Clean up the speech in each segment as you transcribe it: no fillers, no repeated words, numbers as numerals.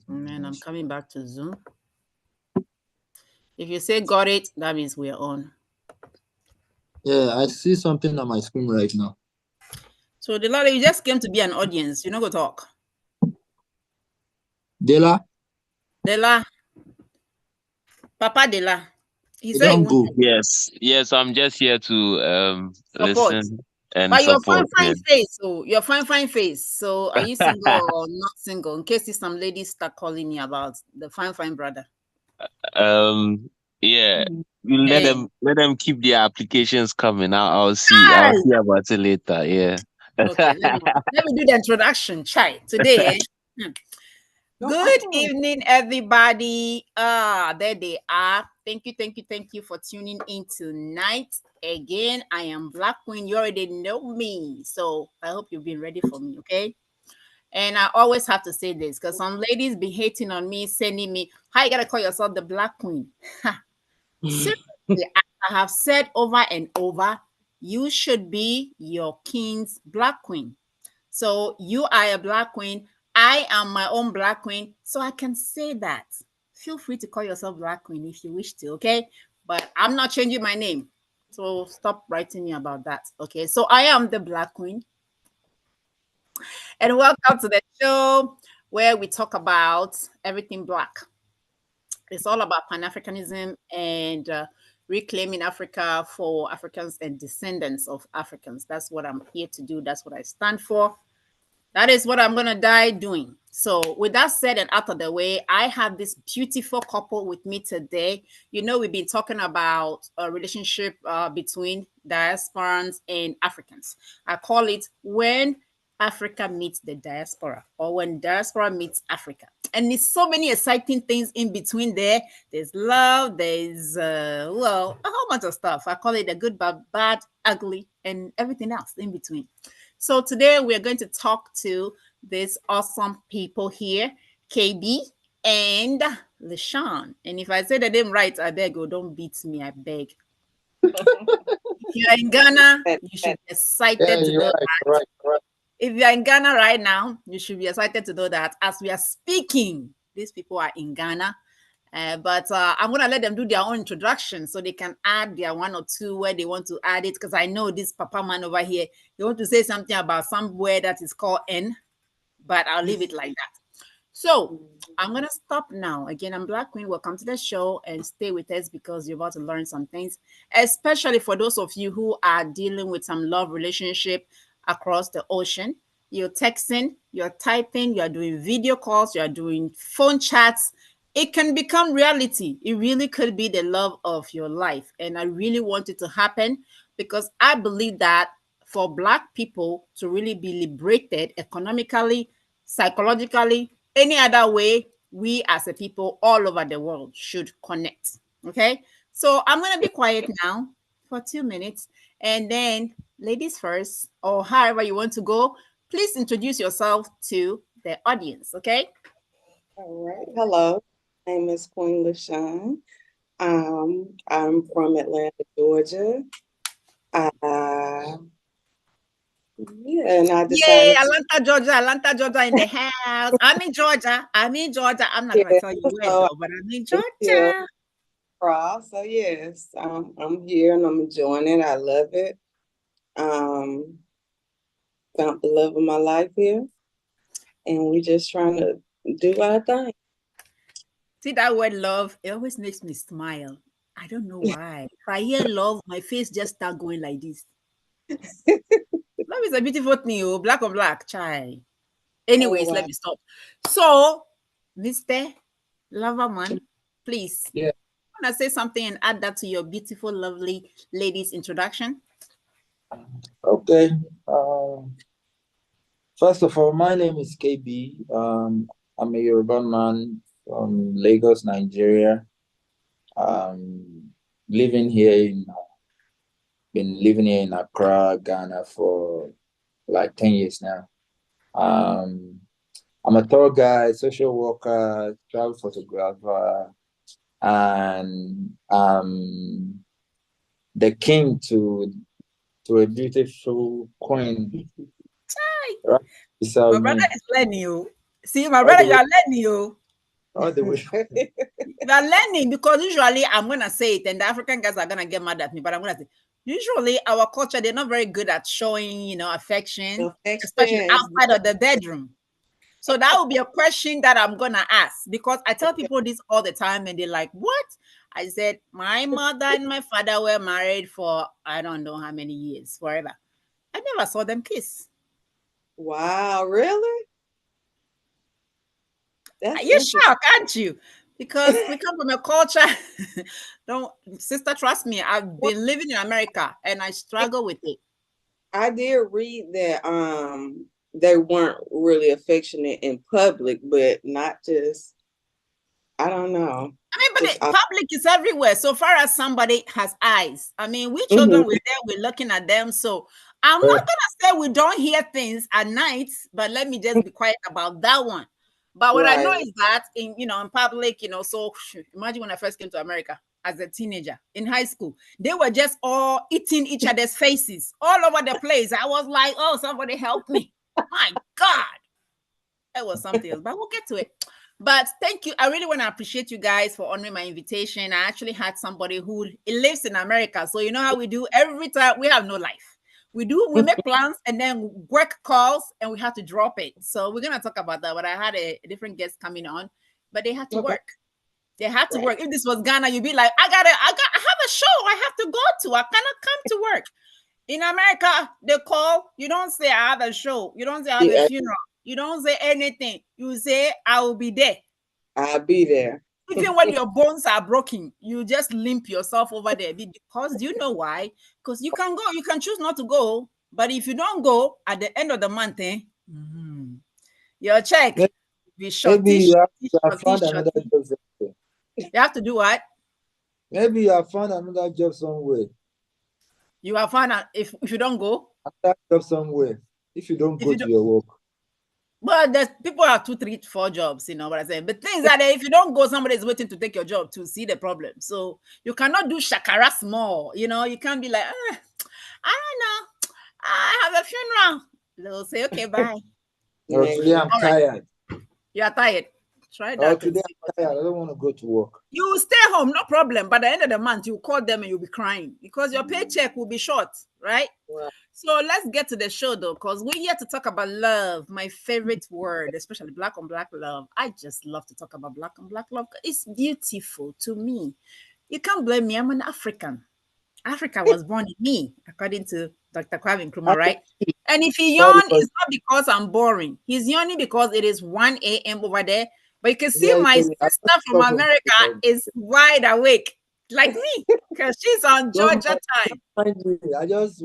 And I'm coming back to Zoom. If you say got it, that means we're on. Yeah, I see something on my screen right now. So Dela, you just came to be an audience. You're not gonna talk. Dela, Papa Dela. He you said he don't wants go. to Yes, I'm just here to support. listen and But your support. Yeah. fine face, so your fine face. So are you single or not single? In case some ladies start calling me about the fine brother. um, yeah. You Hey. let them keep their applications coming. I'll see about it later. Yeah. Okay, let me do the introduction. Chai today. Good evening, everybody. There they are. Thank you for tuning in tonight. Again, I am Black Queen. You already know me, so I hope you've been ready for me. Okay. And I always have to say this because some ladies be hating on me, sending me, "How you gotta call yourself the Black Queen?" Seriously, I have said over and over, you should be your king's Black Queen. So you are a Black Queen. I am my own Black Queen. So I can say that. Feel free to call yourself Black Queen if you wish to, okay? But I'm not changing my name. So stop writing me about that. Okay. So I am the Black Queen. And welcome to the show where we talk about everything Black. It's all about Pan-Africanism and reclaiming Africa for Africans and descendants of Africans. That's what I'm here to do. That's what I stand for. That is what I'm going to die doing. So, with that said and out of the way, I have this beautiful couple with me today. You know, we've been talking about a relationship between diasporans and Africans. I call it when Africa meets the diaspora or when diaspora meets Africa. And there's so many exciting things in between there. There's love, there's, well, a whole bunch of stuff. I call it a good, bad, ugly, and everything else in between. So today we're going to talk to these awesome people here, KB and LaShawn. And if I say the name right, I beg you, don't beat me, I beg. If you're in Ghana, you should be excited to know that. Right. If you're in Ghana right now, you should be excited to know that as we are speaking, these people are in Ghana. But I'm going to let them do their own introduction so they can add their one or two where they want to add it. Because I know this Papa man over here, they want to say something about somewhere that is called N, but I'll leave it like that. So I'm going to stop now. Again, I'm Black Queen. Welcome to the show and stay with us because you're about to learn some things, especially for those of you who are dealing with some love relationship across the ocean. You're texting, you're typing, you're doing video calls, you're doing phone chats. It can become reality. It really could be the love of your life. And I really want it to happen because I believe that for Black people to really be liberated economically, psychologically, any other way, we as a people all over the world should connect. Okay. So I'm going to be quiet now for 2 minutes. And then, ladies first, or however you want to go, please introduce yourself to the audience. Okay. All right. Hello. My name is Queen LaShawn. I'm from Atlanta, Georgia. And I Yay, decided to Atlanta, Georgia in the house. I'm in Georgia. I'm not going to tell you where so though, but I'm in here Georgia. across. So yes, I'm here and I'm enjoying it. I love it. Um, Found the love of my life here, and we just trying to do our thing. See that word love? It always makes me smile. I don't know why. If I hear love, my face just start going like this. Love is a beautiful thing, oh, black on black, chai. Oh Anyways, let wow. me stop. So, Mr. Loverman, please, Yeah. want to say something and add that to your beautiful, lovely lady's introduction? Okay. First of all, my name is KB. I'm a Yoruba man from Lagos, Nigeria. Um, living here in been living here in Accra, Ghana for like 10 years now. Um, I'm a tour guide, social worker, travel photographer, and the king to a beautiful queen. Chai. Right My beside brother me. is learning you. See, my All brother, the you way, are learning, you. all the way. You are learning because usually I'm gonna say it, and the African guys are gonna get mad at me. But I'm gonna say, usually our culture, they're not very good at showing, affection, especially Affection. outside of the bedroom. So that would be a question that I'm gonna ask because I tell people this all the time, and they're like, "What?" I said, "My mother and my father were married for I don't know how many years, forever. I never saw them kiss." Wow, really? That's You're interesting. shocked, aren't you? Because we come from a culture. Don't, sister, trust me. I've Well, been living in America and I struggle with it. I did read that they weren't really affectionate in public, but not just, I don't know. I mean, but Just the public is everywhere. So far as somebody has eyes, I mean, we Mhm. children, we're there, we're looking at them. So I'm not Uh, gonna say we don't hear things at night, but let me just be quiet about that one. But what I know Right. is that in public, so imagine when I first came to America as a teenager in high school, they were just all eating each other's faces all over the place. I was like, oh, somebody help me. My God. It was something else, but we'll get to it. But thank you. I really want to appreciate you guys for honoring my invitation. I actually had somebody who lives in America. So you know how we do every time we have no life. We make plans and then work calls and we have to drop it. So we're gonna talk about that. But I had a different guest coming on, but they had to Okay. work. They had to Right. work. If this was Ghana, you'd be like, I have a show I have to go to. I cannot come to work. In America, they call, you don't say I have a show, you don't say I have a Yeah, funeral, you don't say anything. You say I will be there. I'll be there. Even when your bones are broken, you just limp yourself over there. Because do you know why? Because you can go, you can choose not to go. But if you don't go at the end of the month, your check may- be maybe shorty, you have shorty, found another shorty. job somewhere. You have to do what? Maybe you have found another job somewhere. You have found out if you don't go, Another job somewhere. If you don't if go you to don't. your work. Well, there's people have 2, 3, 4 jobs, you know what I'm saying. But things that if you don't go, somebody is waiting to take your job to see the problem. So you cannot do shakara small, you can't be like, I don't know, I have a funeral. They'll say, okay, bye. Or today Man. I'm All right, tired. you are tired. Try Or that and today see I'm what you tired. do. I don't want to go to work. You will stay home, no problem. By the end of the month, you call them and you'll be crying because your paycheck will be short, right? Right. So let's get to the show though, because we're here to talk about love, my favorite word, especially black on black love. I just love to talk about black on black love. It's beautiful to me. You can't blame me. I'm an African. Africa was born in me, according to Dr. Kwame I, Nkrumah, right? And if he sorry yawn, for it's not because I'm boring. He's yawning because it is 1 a.m. over there. But you can see yeah, my yeah, I sister just from come from America is wide awake, like me, because she's on don't Georgia time. mind me. I Yeah, just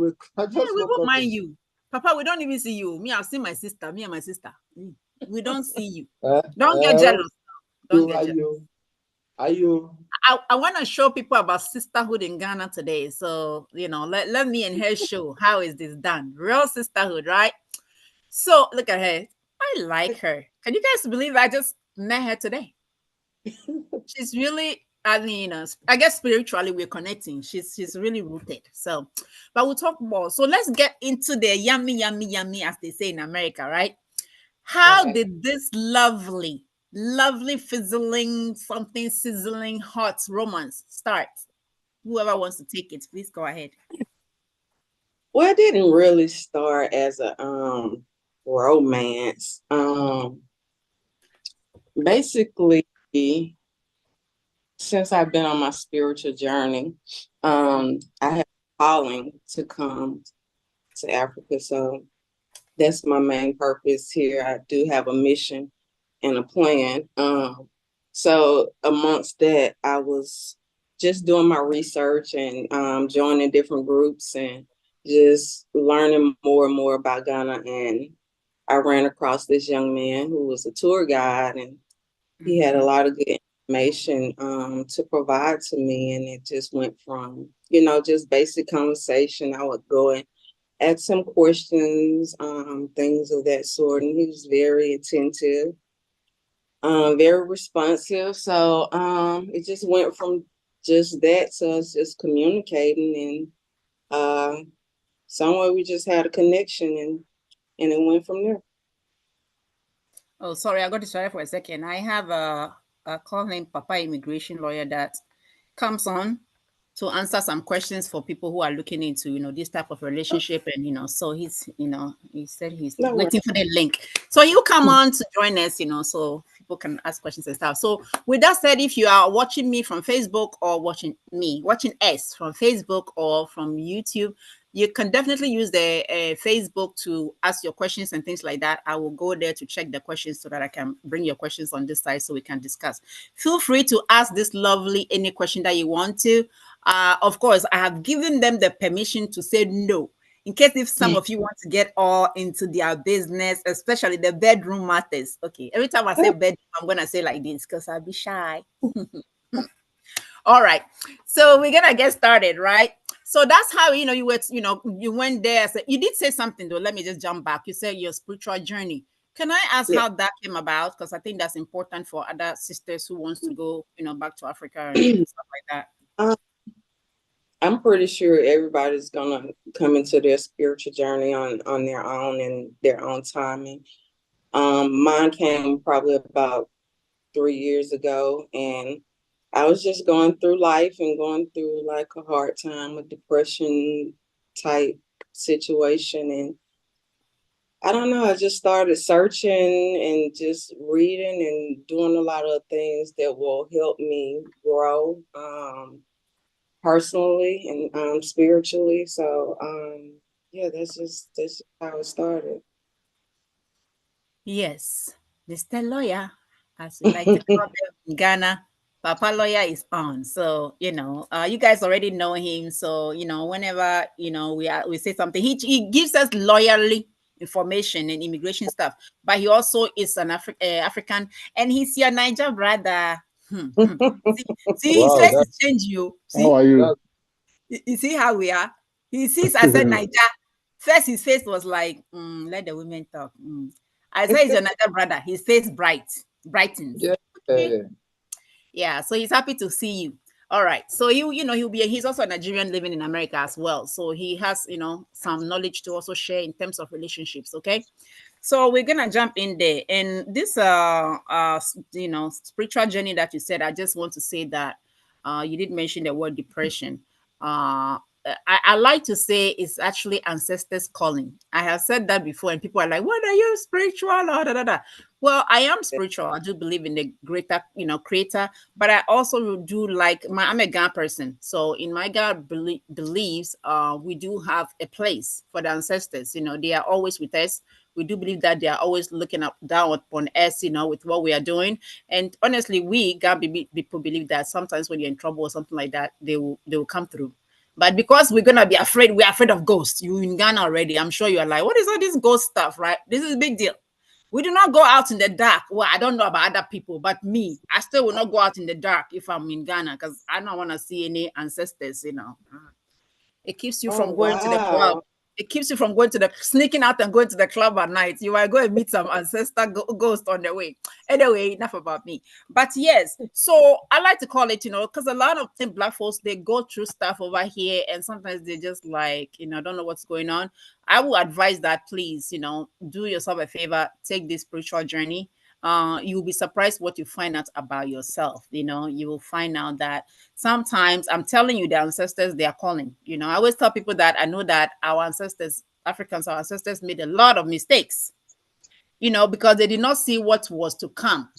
we woke won't up mind from you. Papa, we don't even see you. Me, I've seen my sister. Me and my sister. We don't see you. uh, Don't get uh, jealous. Don't get are jealous. you are you I want to show people about sisterhood in Ghana today. So, let me and her show how is this done. Real sisterhood, right? So look at her. I like her. Can you guys believe I just met her today? She's really, I mean, I guess spiritually we're connecting. She's really rooted. So, but we'll talk more. So let's get into the yummy, yummy, yummy, as they say in America, right? How Right. did this lovely, lovely fizzling, something sizzling, hot romance start? Whoever wants to take it, please go ahead. Well, it didn't really start as a romance. Basically, since I've been on my spiritual journey, I have a calling to come to Africa. So that's my main purpose here. I do have a mission and a plan. So amongst that, I was just doing my research and joining different groups and just learning more and more about Ghana. And I ran across this young man who was a tour guide, and he had a lot of good information to provide to me. And it just went from, just basic conversation. I would go and ask some questions, things of that sort. And he was very attentive, very responsive. So it just went from just that to us just communicating, and somewhere we just had a connection, and it went from there. Oh, sorry, I got distracted for a second. I have a call named Papa Immigration Lawyer that comes on to answer some questions for people who are looking into, this type of relationship. And, so he's, he said he's No worries. waiting for the link. So he'll come on to join us, so people can ask questions and stuff. So with that said, if you are watching me from Facebook or watching us from Facebook or from YouTube, you can definitely use the Facebook to ask your questions and things like that. I will go there to check the questions so that I can bring your questions on this side so we can discuss. Feel free to ask this lovely any question that you want to. Of course, I have given them the permission to say no. In case if some of you want to get all into their business, especially the bedroom matters. Okay, every time I say bedroom, I'm going to say like this because I'll be shy. All right. So we're going to get started, right? So that's how, you went there. So you did say something though. Let me just jump back. You said your spiritual journey. Can I ask how that came about? Because I think that's important for other sisters who wants to go, back to Africa and stuff like that. I'm pretty sure everybody's gonna come into their spiritual journey on their own and their own timing. Mine came probably about 3 years ago, and I was just going through life and going through like a hard time, a depression type situation. And I don't know, I just started searching and just reading and doing a lot of things that will help me grow personally and spiritually. So yeah, that's how it started. Yes, Mr. Lawyer, as we like to call them in Ghana, Papa Lawyer is on. So, you guys already know him. So, whenever, we say something, he gives us lawyerly information and immigration stuff. But he also is an African, and he's your Niger brother. See, his Wow, face that, is changing. You How see, are you? that you see how we are. He sees I said Niger. First, his face was like, let the women talk. I said he's your Niger brother. His face brightens. yeah. Okay. Yeah, so he's happy to see you. All right. So he's also a Nigerian living in America as well. So he has, some knowledge to also share in terms of relationships. Okay. So we're gonna jump in there. And this spiritual journey that you said, I just want to say that you did mention the word depression. I like to say it's actually ancestors calling. I have said that before, and people are like, "What are you spiritual?" Da, da, da, da. Well, I am spiritual. I do believe in the greater, creator, but I also do like I'm a God person. So in my God beliefs, we do have a place for the ancestors. They are always with us. We do believe that they are always looking up down upon us, with what we are doing. And honestly, we God people believe that sometimes when you're in trouble or something like that, they will come through. But because we're gonna be afraid, we're afraid of ghosts. You in Ghana already. I'm sure you are like, what is all this ghost stuff, right? This is a big deal. We do not go out in the dark. Well, I don't know about other people, but me, I still will not go out in the dark if I'm in Ghana because I don't want to see any ancestors. It keeps you Oh from going to the club. wow. It keeps you from sneaking out and going to the club at night. You might go and meet some ancestor ghost on the way. Anyway, enough about me. But yes, so I like to call it, because a lot of black folks, they go through stuff over here and sometimes they just like, don't know what's going on. I will advise that please, do yourself a favor, take this spiritual journey. You'll be surprised what you find out about yourself. You will find out that sometimes I'm telling you, the ancestors, they are calling. I always tell people that I know that our ancestors, Africans, our ancestors made a lot of mistakes, because they did not see what was to come,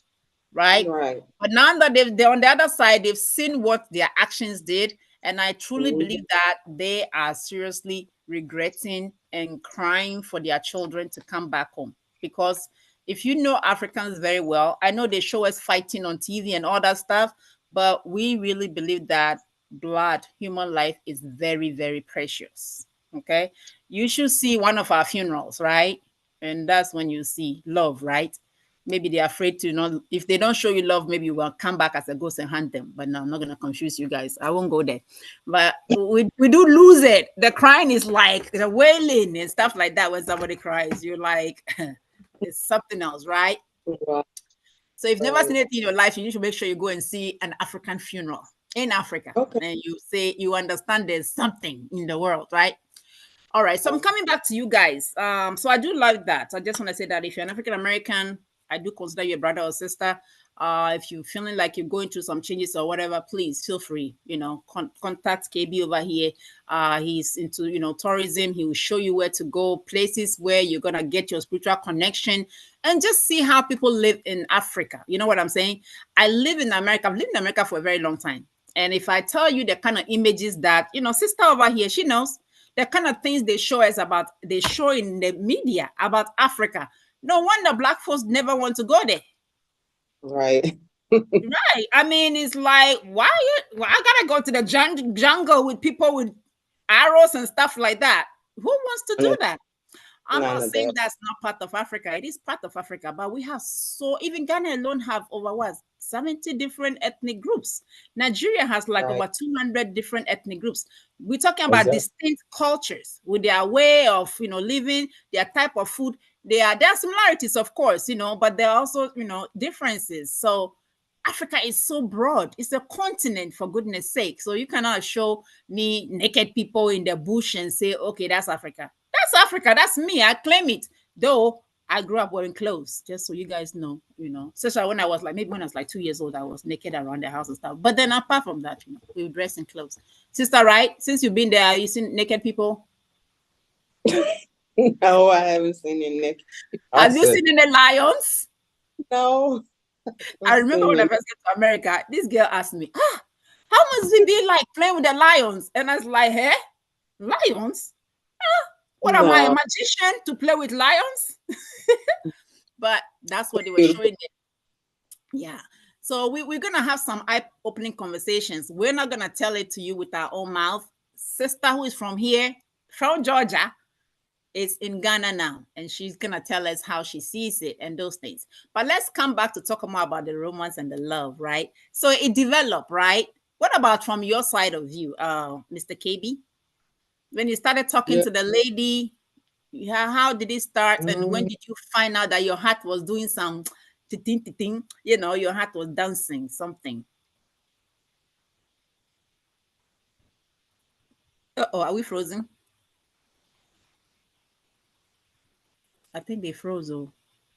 right? Right. But now that they're on the other side, they've seen what their actions did. And I truly Mhm. believe that they are seriously regretting and crying for their children to come back home. Because if you know Africans very well, I know they show us fighting on TV and all that stuff, but we really believe that blood, human life is very, very precious. Okay. You should see one of our funerals, right? And that's when you see love, right? Maybe they're afraid to not, if they don't show you love, maybe you will come back as a ghost and hunt them. But no, I'm not going to confuse you guys. I won't go there. But we do lose it. The crying is like the wailing and stuff like that. When somebody cries, you're like, it's something else, right? Right. So if you've never Right. seen it in your life, you need to make sure you go and see an African funeral in Africa. Okay. And you say, you understand there's something in the world, right? All right. So I'm coming back to you guys. So I do like that. I just want to say that if you're an African American, I do consider you a brother or sister. If you're feeling like you're going through some changes or whatever, please feel free, contact KB over here. He's into, tourism. He will show you where to go, places where you're going to get your spiritual connection, and just see how people live in Africa. You know what I'm saying? I live in America. I've lived in America for a very long time. And if I tell you the kind of images that, sister over here, she knows the kind of things they show in the media about Africa. No wonder Black folks never want to go there. Right. Right. I mean, it's like, why I gotta go to the jungle with people with arrows and stuff like that? Who wants to do that? I'm not saying that's not part of Africa. It is part of Africa, but we have even Ghana alone have over 70 different ethnic groups. Nigeria has like over 200 different ethnic groups. We're talking about distinct cultures with their way of, living, their type of food. There are similarities, of course, but there are also, differences. So Africa is so broad. It's a continent, for goodness sake. So you cannot show me naked people in the bush and say, okay, that's Africa. That's Africa. That's me. I claim it. Though I grew up wearing clothes, just so you guys know, Especially when I was like, maybe when I was like 2 years old, I was naked around the house and stuff. But then apart from that, we would dress in clothes. Sister, right? Since you've been there, have you seen naked people? No, I haven't seen any naked. Have you seen any lions? No. I remember when I first came to America, this girl asked me, how must it be like playing with the lions? And I was like, hey, lions? What am I, a magician to play with lions? But that's what they were showing it. Yeah. So we're going to have some eye-opening conversations. We're not going to tell it to you with our own mouth. Sister who is from here, from Georgia, is in Ghana now, and she's going to tell us how she sees it and those things. But let's come back to talk more about the romance and the love, right? So it developed, right? What about from your side of view, Mr. KB? When you started talking to the lady, how did it start? And when did you find out that your heart was doing some ting, your heart was dancing something? Uh-oh, are we frozen? I think they froze. Oh,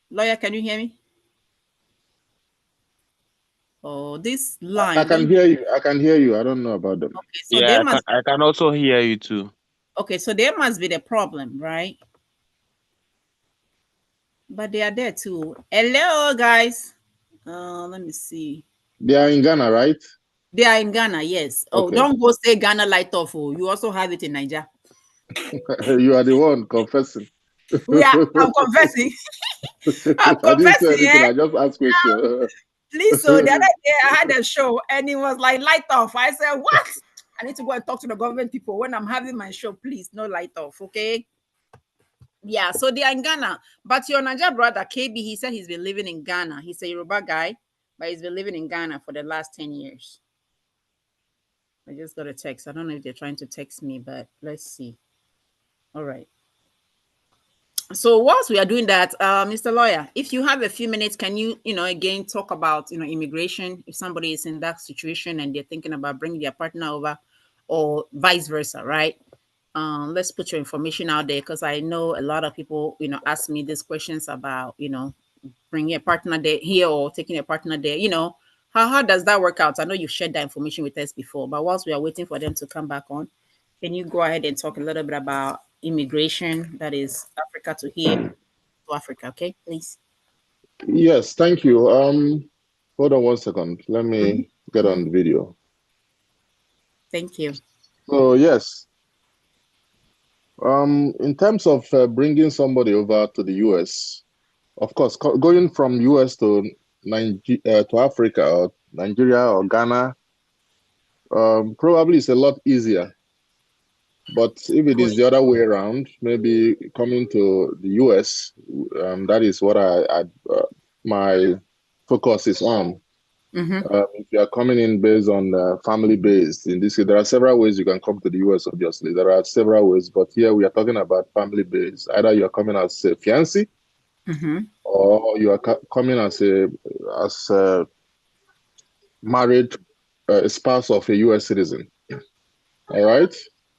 lawyer, can you hear me? Oh, this line. I can hear you. I can hear you. I don't know about them. Okay, so yeah, I can also hear you too. Okay, so there must be the problem, right? But they are there too. Hello, guys. Let me see. They are in Ghana, right? They are in Ghana, yes. Okay. Oh, don't go say Ghana light off. Oh, you also have it in Nigeria. You are the one confessing. Yeah, I'm confessing. I'm confessing. I just asked questions. Please, so the other day I had a show and it was like light off. I said, what? I need to go and talk to the government people when I'm having my show. Please, no light off, okay? Yeah, so they are in Ghana. But your Niger brother, KB, he said he's been living in Ghana. He's a Yoruba guy, but he's been living in Ghana for the last 10 years. I just got a text. I don't know if they're trying to text me, but let's see. All right. So whilst we are doing that, Mr. Lawyer, if you have a few minutes, can you, again, talk about, immigration, if somebody is in that situation and they're thinking about bringing their partner over or vice versa, right? Let's put your information out there because I know a lot of people, ask me these questions about, bringing a partner there here or taking a partner there, how does that work out? I know you've shared that information with us before, but whilst we are waiting for them to come back on, can you go ahead and talk a little bit about immigration, that is Africa to here to Africa, okay, please? Yes, thank you. Hold on 1 second. Let me get on the video. Thank you. So yes, in terms of bringing somebody over to the US, of course, going from US to Africa or Nigeria or Ghana, probably is a lot easier. But if it is the other way around, maybe coming to the US, that is what my focus is on. If you are coming in based on family-based, in this case, there are several ways you can come to the US, obviously. There are several ways, but here we are talking about family-based. Either you are coming as a fiancé, or you are coming as a married spouse of a US citizen. All right?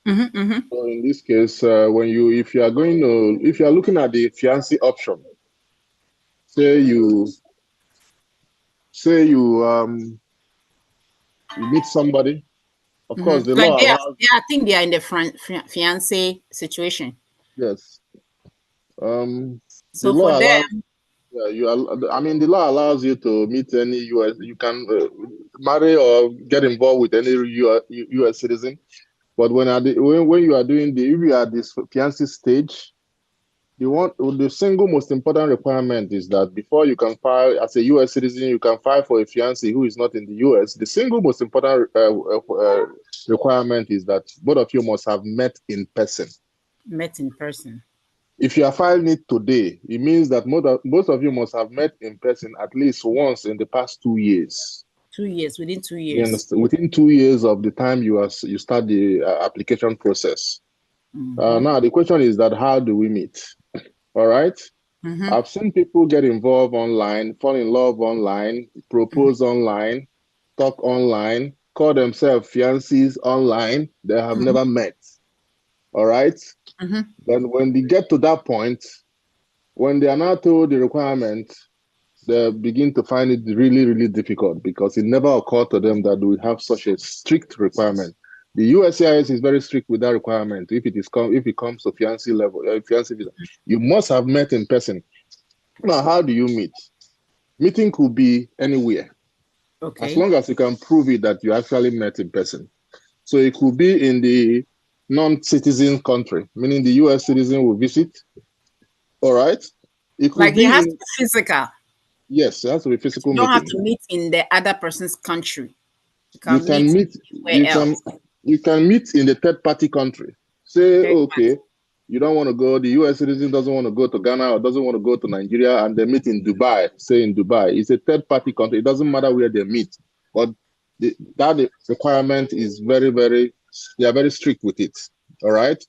So in this case, if you are looking at the fiancé option, say you you meet somebody. Of course, the Like law they are, allows. I think they are in the fiance situation. Yes. The So for law allows. them, Yeah, I mean, the law allows you to meet any U.S. You can marry or get involved with any U.S. citizen. But when you are doing if you are at this fiancé stage, the single most important requirement is that before you can file as a U.S. citizen, you can file for a fiancé who is not in the U.S. The single most important requirement is that both of you must have met in person. met in person. If you are filing it today, it means that most of you must have met in person at least once in the past 2 years. 2 years, within 2 You years. understand? Within 2 years of the time you start the application process. Now the question is that how do we meet? All right. I've seen people get involved online, fall in love online, propose online, talk online, call themselves fiancés online. They have never met. All right. Then when they get to that point, when they are not told the requirement, they begin to find it really, really difficult because it never occurred to them that we have such a strict requirement. The USCIS is very strict with that requirement. If it comes to fiancé level, fiancé visa, you must have met in person. Now, how do you meet? Meeting could be anywhere, as long as you can prove it that you actually met in person. So it could be in the non-citizen country, meaning the US citizen will visit. All right. It could Like it be has to be physical. yes, it has to be physical You don't have meeting. to meet in the other person's country. You You can can meet meet. where else. You can meet in the third party country. Say, okay, you don't want to go. The U.S. citizen doesn't want to go to Ghana or doesn't want to go to Nigeria, and they meet in Dubai. Say in Dubai, it's a third party country. It doesn't matter where they meet, but that requirement is very, very. They are very strict with it. All right.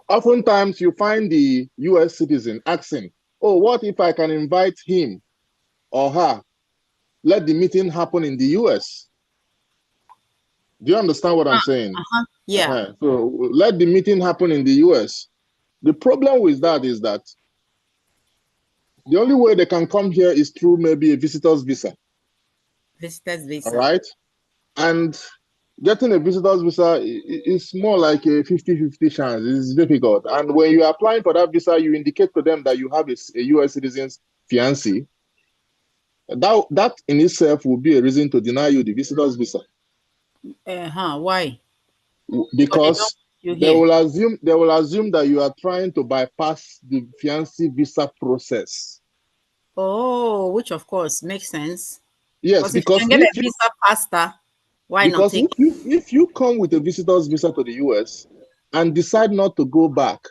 Oftentimes, you find the U.S. citizen asking, "Oh, what if I can invite him or her? Let the meeting happen in the US." Do you understand what I'm saying? Yeah. So let the meeting happen in the US. The problem with that is that the only way they can come here is through maybe a visitor's visa. Visitor's visa. All right. And getting a visitor's visa is more like a 50-50 chance. It's difficult. And when you are applying for that visa, you indicate to them that you have a US citizen's fiancé. That in itself will be a reason to deny you the visitor's visa. Why? Because they will assume that you are trying to bypass the fiancé visa process. Oh, which of course makes sense. Yes, because if you can get a visa faster, why not take it? If you come with a visitor's visa to the US and decide not to go back,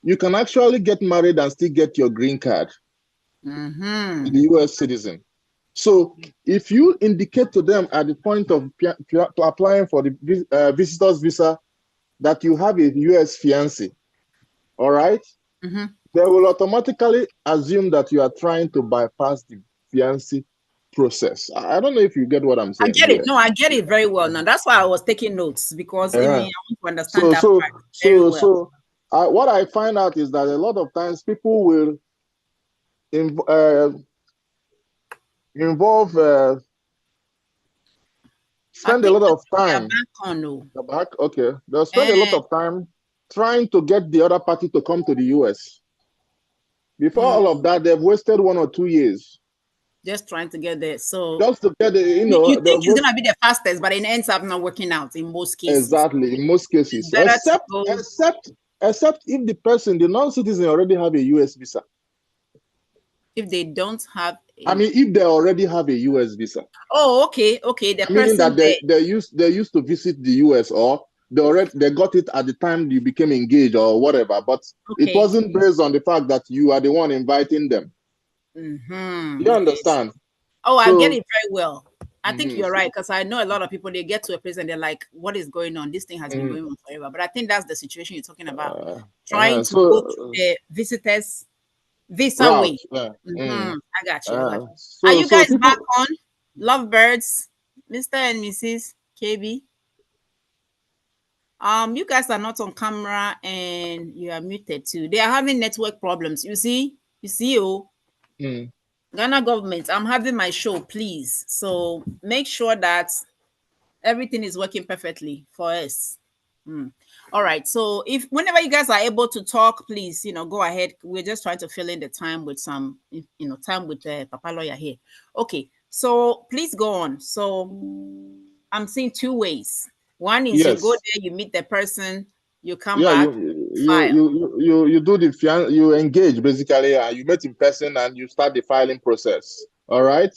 you can actually get married and still get your green card. The US citizen. So if you indicate to them at the point of applying for the visitor's visa that you have a US fiancé, all right, they will automatically assume that you are trying to bypass the fiancé process. I don't know if you get what I'm saying. I get it. No, I get it very well now. That's why I was taking notes because I want to understand that part very well. So what I find out is that a lot of times people will spend a lot of time. Okay, they'll spend a lot of time trying to get the other party to come to the US. Before all of that, they've wasted 1 or 2 years. Just trying to get there. So just to get you think it's gonna be the fastest, but it ends up not working out in most cases. Exactly, in most cases. Except if the person, the non-citizen, already have a US visa. If they don't have if they already have a US visa. Oh, okay. The meaning person that they used to visit the US, or they got it at the time you became engaged or whatever, but it wasn't based on the fact that you are the one inviting them. You understand? Oh, I get it very well. I think you're right, because I know a lot of people, they get to a place and they're like, what is going on? This thing has been going on forever. But I think that's the situation you're talking about. Trying to go to the visitors visa way. I got you. Are you guys back on? Lovebirds, Mr. and Mrs. KB? You guys are not on camera and you are muted too. They are having network problems. You see? Oh. Ghana government, I'm having my show, please. So make sure that everything is working perfectly for us. All right. So if whenever you guys are able to talk, please, go ahead. We're just trying to fill in the time with some, time with the Papa lawyer here. Okay. So please go on. So I'm seeing two ways. One is you go Yes. there, you meet the person, you come Yeah, back, file. you do you engage basically, and you meet in person and you start the filing process. All right.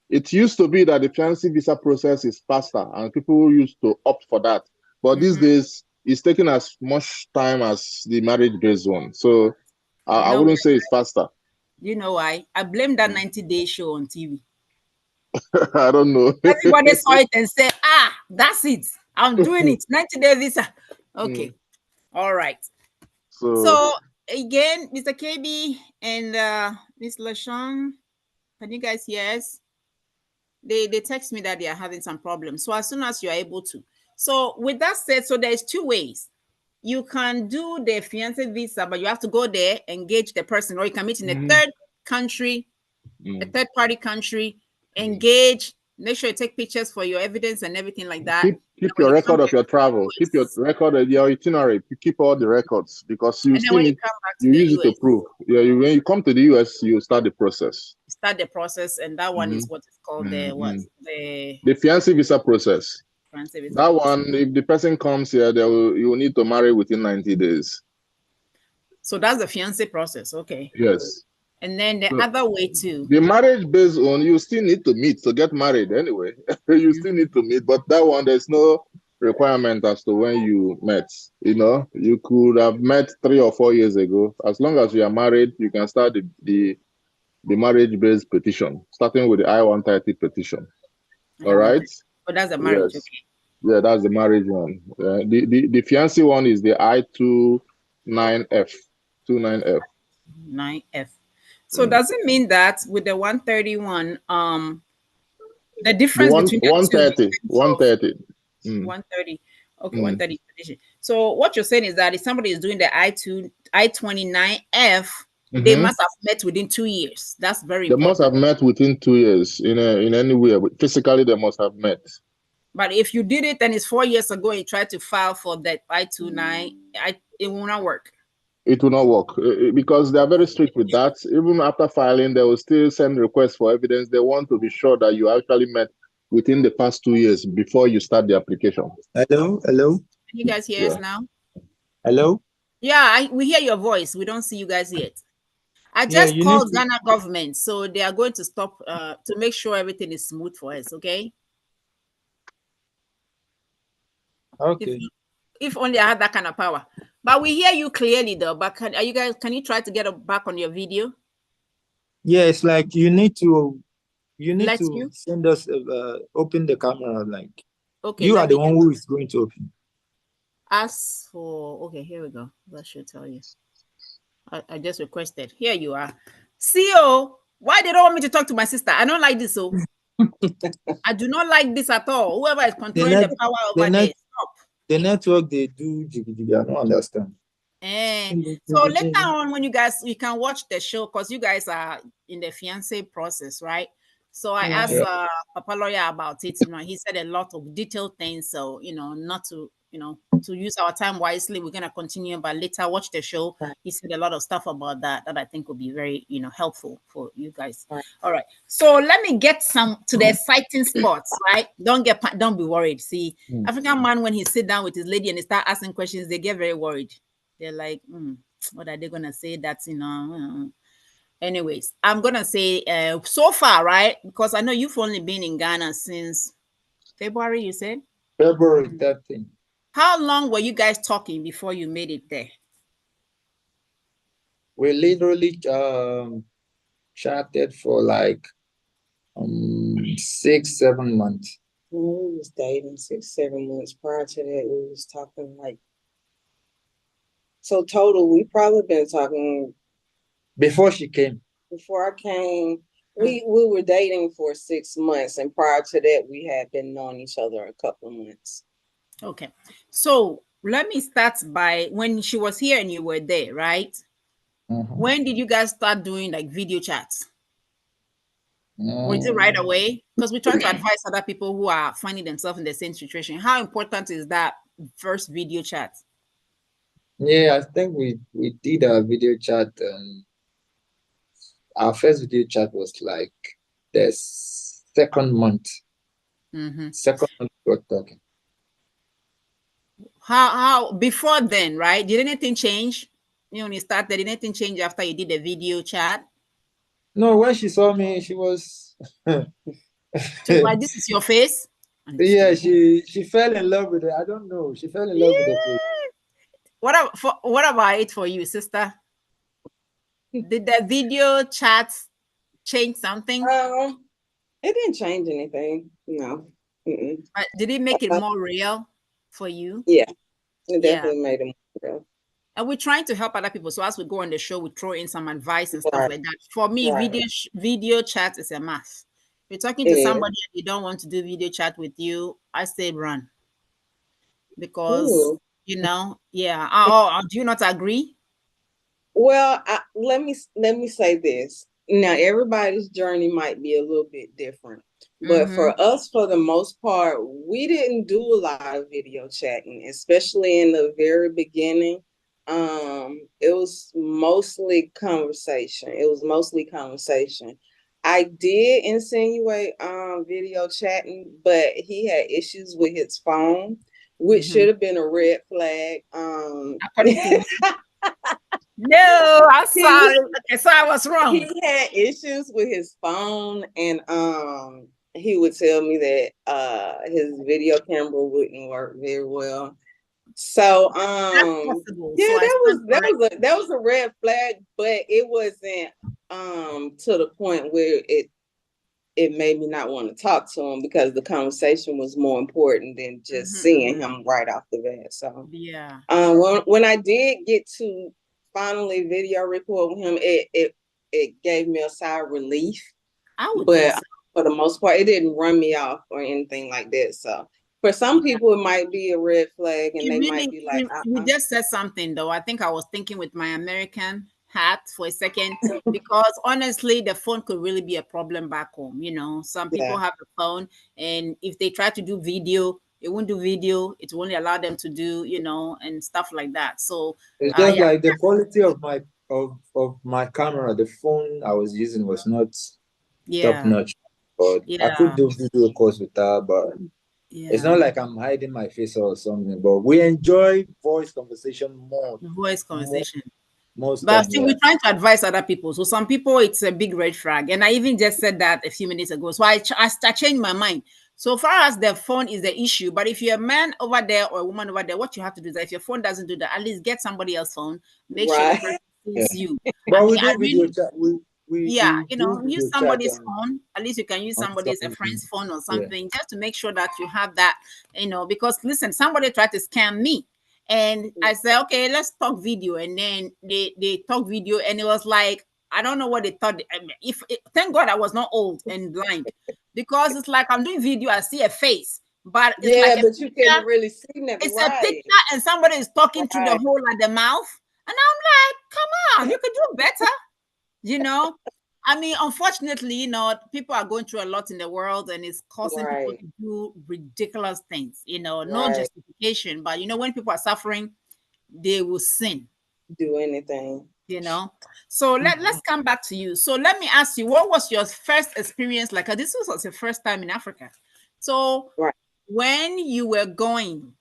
It used to be that the fiancé visa process is faster, and people used to opt for that. But these days, it's taking as much time as the marriage-based one. So You I know, wouldn't say it's faster. you know why? I blame that 90-day show on TV. I don't know. Everybody saw it and said, that's it. I'm doing it. 90-day visa. Okay. All right. So again, Mr. KB and Miss LaShawn, can you guys hear us? They text me that they are having some problems. So as soon as you are able to. So with that said, so there's two ways. You can do the fiancé visa, but you have to go there, engage the person, or you can meet in a third country, a third party country, engage, make sure you take pictures for your evidence and everything like that. Keep When your you come record of back your to travel. the Keep your US, record of your itinerary. Keep all the records, because you and then still when you need, come back to you the use it to US, prove. Yeah, when you come to the US, you start the process. start the process, and that one is what is called The fiancé visa process. fiancé visa That process. one, if the person comes here, you will need to marry within 90 days. So that's the fiancé process, okay. Yes. And then the other way too. The marriage based on, you still need to meet to get married anyway. You still need to meet, but that one, there's no requirement as to when you met. You could have met 3 or 4 years ago. As long as you are married, you can start the marriage based petition, starting with the I-130 petition. All right. Oh, that's the marriage, Yes. okay. Yeah, that's the marriage one. The fiancé one is the I-29F. 29F. 9F. So does it mean that with the 131, the The difference between the two in 130. terms of 130. 130, okay, 130 petition. So what you're saying is that if somebody is doing the I-29F, they must have met within 2 years. That's very They must have important. met within 2 years in any way. Physically, they must have met. But if you did it and it's 4 years ago and you tried to file for that I-29, it will not work. It will not work because they are very strict with that. Even after filing, they will still send requests for evidence. They want to be sure that you actually met within the past 2 years before you start the application. Hello. Can you guys hear us now? Hello. Yeah, we hear your voice. We don't see you guys yet. I Yeah, just you need called to. Ghana government, so they are going to stop to make sure everything is smooth for us. Okay. Okay. If only I had that kind of power. But we hear you clearly, though. But can you try to get back on your video? Yeah, it's like you need to Let you? send us open the camera. Like Okay, you let are the me one who is going to open. ask for. Okay, here we go. That should tell you. I just requested. Here you are. CEO, why they don't want me to talk to my sister? I don't like this. So I do not like this at all. Whoever is controlling the power over there, stop. The network they do jiggy. I don't understand. So later on, when you can watch the show because you guys are in the fiancé process, right? So I asked Papa Lawyer about it. He said a lot of detailed things. So not to to use our time wisely. We're gonna continue, but later watch the show. He said a lot of stuff about that I think will be very helpful for you guys. All right. So let me get to the exciting spots, right? Don't be worried. See, African man when he sit down with his lady and they start asking questions, they get very worried. They're like, what are they gonna say? That's Anyways, I'm gonna say so far, right? Because I know you've only been in Ghana since February, you said? February 13th. How long were you guys talking before you made it there? We literally chatted for like 6-7 months. We was dating 6-7 months. Prior to that, we was talking like, so total, we probably been talking Before she came. before I came. We were dating for 6 months, and prior to that, we had been knowing each other a couple of months. Okay, so let me start by when she was here and you were there, right? When did you guys start doing like video chats? Or is it right away? Because we try to advise other people who are finding themselves in the same situation. How important is that first video chat? Yeah, I think we did a video chat, and our first video chat was like the second month. Mm-hmm. Second month we were talking. How before then, right? Did anything change? You know, when you started, did anything change after you did the video chat? No, when she saw me, she was She was like, "This is your face." And this yeah, thing. she fell in love with it. I don't know. She fell in love with the face. What about it for you, sister? Did the video chat change something? It didn't change anything. No. Did it make it more real for you? Yeah, it Yeah. definitely made it more real. And we're trying to help other people. So as we go on the show, we throw in some advice and stuff Right. like that. For me, Right. video chat is a must. If you're talking It to is. somebody and you don't want to do video chat with you, I say run. Because, Ooh. yeah. Do you not agree? Well, let me say this. Now, everybody's journey might be a little bit different, but Mm-hmm. for us, for the most part, we didn't do a lot of video chatting, especially in the very beginning. It was mostly conversation. I did insinuate video chatting, but he had issues with his phone, which Mm-hmm. should have been a red flag. According to me. No, I'm sorry. Okay, so I was wrong. He had issues with his phone, and he would tell me that his video camera wouldn't work very well. So That's possible. yeah, So I stand corrected. that was a red flag, but it wasn't to the point where it made me not want to talk to him, because the conversation was more important than just seeing him right off the bat. So yeah, when I did get to finally video record with him, it gave me a sigh of relief. I would think But so. for the most part, it didn't run me off or anything like that. So for some people, it might be a red flag, and they might be like, You just said something though. I think I was thinking with my American hat for a second, because honestly, the phone could really be a problem back home. Some people yeah, have a phone, and if they try to do video, it won't do video. It will only allow them to do, and stuff like that. So, It's just yeah, like the quality of my camera, the phone I was using was not top yeah, notch. But I could yeah, do video calls with her, but it's yeah. not like I'm hiding my face or something. But we enjoy voice conversation Voice conversation. most But time, see, yeah. we're trying to advise other people. So some people, it's a big red flag. And I even just said that a few minutes ago. So I changed my mind. So far as the phone is the issue, but if you're a man over there or a woman over there, what you have to do is that if your phone doesn't do that, at least get somebody else's phone. Make sure the right, person Yeah. sees you. I But we mean, I do video really, chat. yeah, We do use video chat somebody's phone. At least you can use on somebody's a some, friend's phone or yeah. something, just to make sure that you have that, because listen, somebody tried to scam me. And I said, okay, let's talk video. And then they talk video, and it was like, I don't know what they thought. Thank God I was not old and blind, because it's like I'm doing video, I see a face, but it's yeah, like a but you couldn't picture. really see that, It's a right, picture, and somebody is talking through the right, hole at the mouth. And I'm like, come on, you could do better. I mean, unfortunately, people are going through a lot in the world, and it's causing people right, to do ridiculous things, no right. justification, but when people are suffering, they will sin, Do anything. you know. So let's come back to you. So let me ask you, what was your first experience like? This was your first time in Africa. So Right. when you were going,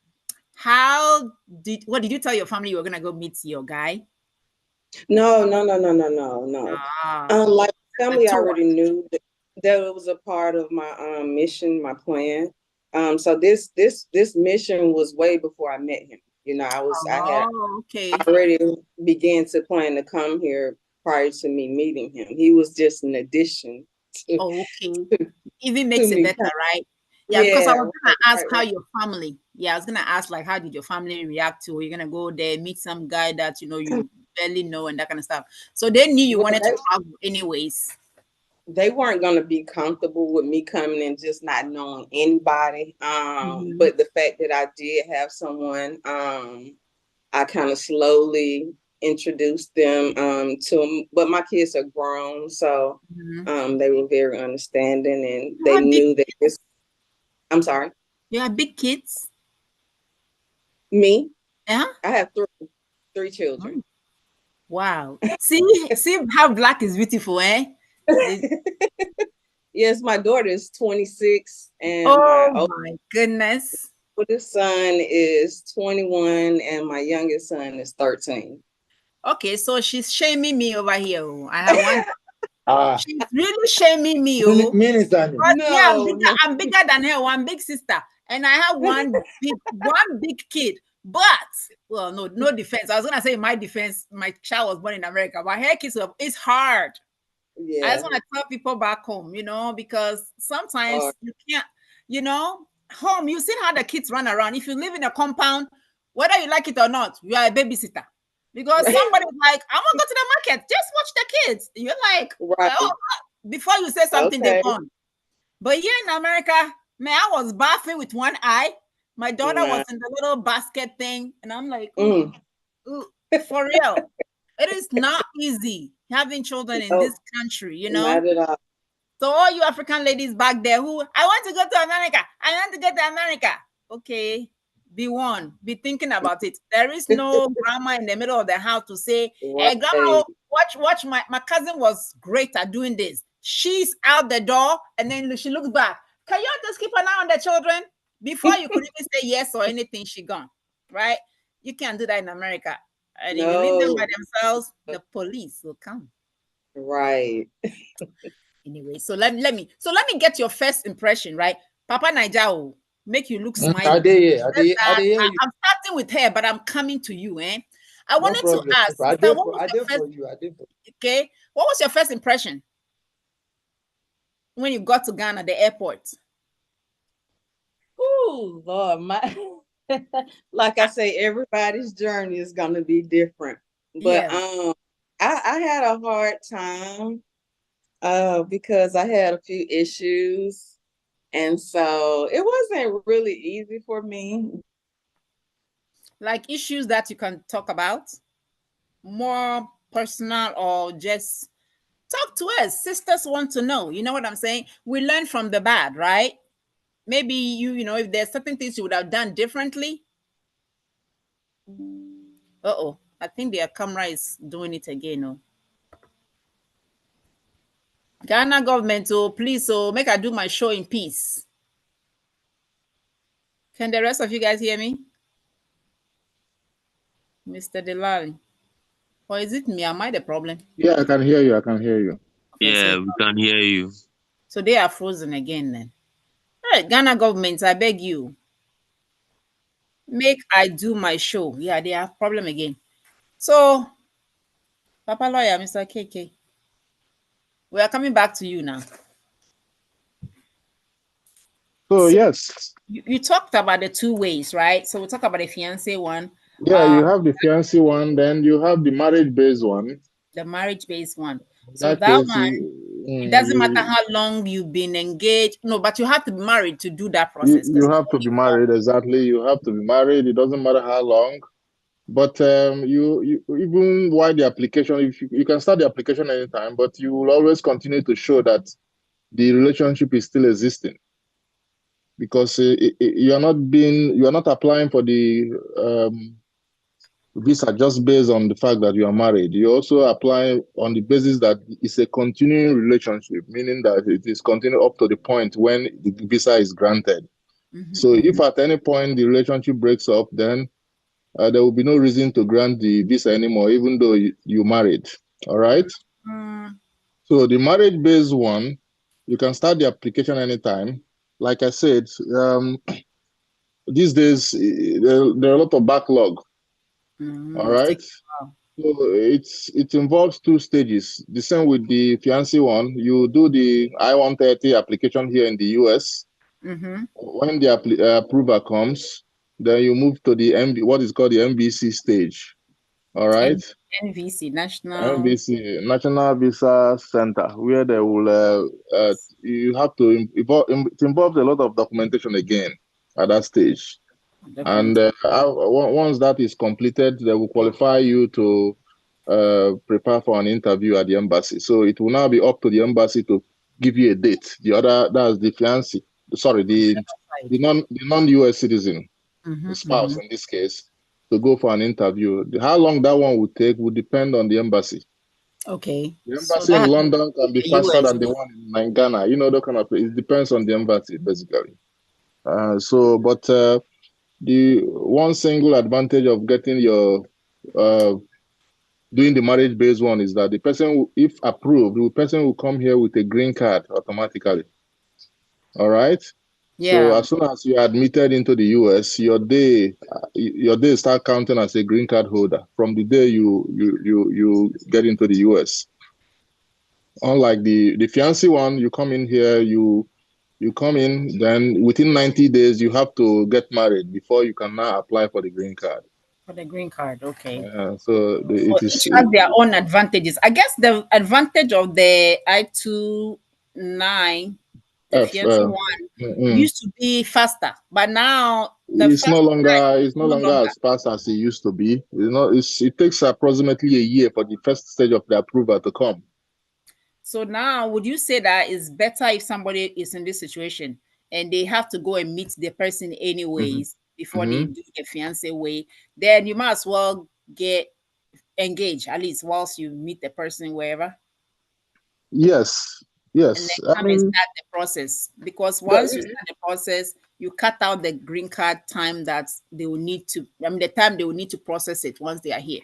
what did you tell your family you were gonna go meet your guy? No, no, no, no, no, no, no. My family tour. already knew that it was a part of my mission, my plan. So this mission was way before I met him. I had Okay. already began to plan to come here prior to me meeting him. He was just an addition to, Okay. to, Even to makes it me. better, right? Yeah, because I Yeah, was gonna ask right, how right. your family. Yeah, I was gonna ask like, how did your family react to? You're gonna go there, meet some guy that you barely know and that kind of stuff. So they knew you Well, wanted to travel, anyways. they weren't going to be comfortable with me coming and just not knowing anybody. Mhm. But the fact that I did have someone, I kind of slowly introduce them to them. But my kids are grown, so they were very understanding, and they knew that this. I'm sorry. You have big kids? Me? Yeah. I have three children. Wow. See how black is beautiful, eh? Yes, my daughter is 26, and my goodness. oldest son is 21, and my youngest son is 13. Okay, so she's shaming me over here. I have one. She's really shaming me. No. Yeah, I'm bigger than her, one big sister. And I have one big kid. But, well, no defense. I was going to say in my defense, my child was born in America. But her kids, it's hard. Yeah. I just want to tell people back home, because sometimes you can't, home, you've seen how the kids run around. If you live in a compound, whether you like it or not, you are a babysitter. Because somebody's like, I want to go to the market. Just watch the kids. You're like, oh, before you say something, they're gone. But here in America, man, I was bathing with one eye. My daughter was in the little basket thing. And I'm like, ooh, for real. It is not easy having children in this country, Not at all. So all you African ladies back there who, I want to go to America. I want to go to America. Okay. Be be thinking about it. There is no grandma in the middle of the house to say, hey, grandma, watch, my cousin was great at doing this. She's out the door, and then she looks back. Can you just keep an eye on the children? Before you could even say yes or anything, she gone, right? You can't do that in America. And if you leave them by themselves, the police will come. Right. Anyway, so let me get your first impression, right? Papa Naija make you look smiley. I'm starting with her, but I'm coming to you, eh? I wanted to ask. Okay, what was your first impression when you got to Ghana, the airport? Oh, Lord, like I say, everybody's journey is gonna be different. But I had a hard time because I had a few issues. And so it wasn't really easy for me. Like issues that you can talk about? More personal, or just talk to us. Sisters want to know. You know what I'm saying? We learn from the bad, right? Maybe if there's certain things you would have done differently. I think their camera is doing it again. Ghana government, please, make I do my show in peace. Can the rest of you guys hear me? Mr. Delali. Or is it me? Am I the problem? Yeah, I can hear you. Okay, yeah, we can hear you. So they are frozen again then. All right, Ghana government, I beg you. Make I do my show. Yeah, they have problem again. So, Papa Lawyer, Mr. KK, we are coming back to you now. So yes. You talked about the two ways, right? So we'll talk about the fiancé one. Yeah, you have the fiancé one, then you have the marriage-based one. The marriage-based one. So that one, it doesn't matter how long you've been engaged. No, but you have to be married to do that process. You have to be married, exactly. You have to be married. It doesn't matter how long. But you even while the application, if you can start the application anytime, but you will always continue to show that the relationship is still existing, because you are not applying for the visa just based on the fact that you are married. You also apply on the basis that it's a continuing relationship, meaning that it is continuing up to the point when the visa is granted. So if at any point the relationship breaks up, then there will be no reason to grant the visa anymore, even though you married. All right. So the marriage-based one, you can start the application anytime. Like I said, these days there are a lot of backlog. All right. So it involves two stages. The same with the fiancé one. You do the I-130 application here in the US. When the approval comes, then you move to the what is called the MVC stage. All right. NVC, National Visa Center, where they will you have to it involves a lot of documentation again at that stage. And once that is completed, they will qualify you to prepare for an interview at the embassy. So it will now be up to the embassy to give you a date. The other, that's the fiancé, sorry, the non-US citizen, the spouse in this case, to go for an interview. How long that one would take would depend on the embassy. Okay. The embassy in London can be faster than the one in Ghana. You know, that kind of, it depends on the embassy, basically. But the one single advantage of getting your doing the marriage-based one is that the person, if approved, the person will come here with a green card automatically. All right. Yeah. So as soon as you are admitted into the US, your day start counting as a green card holder from the day you get into the US. Unlike the fiancé one, you come in here, you come in, then within 90 days you have to get married before you can now apply for the green card. For the green card, okay. It each has their own advantages. I guess the advantage of the I-29, the fiancé one, used to be faster, but now it's no longer as fast as it used to be. You know, it takes approximately a year for the first stage of the approval to come. So now, would you say that it's better if somebody is in this situation and they have to go and meet the person anyways before they do the fiancé way? Then you might as well get engaged at least whilst you meet the person wherever. Yes. And then come and start the process, because once you start the process, you cut out the green card time that they will need to. The time they will need to process it once they are here.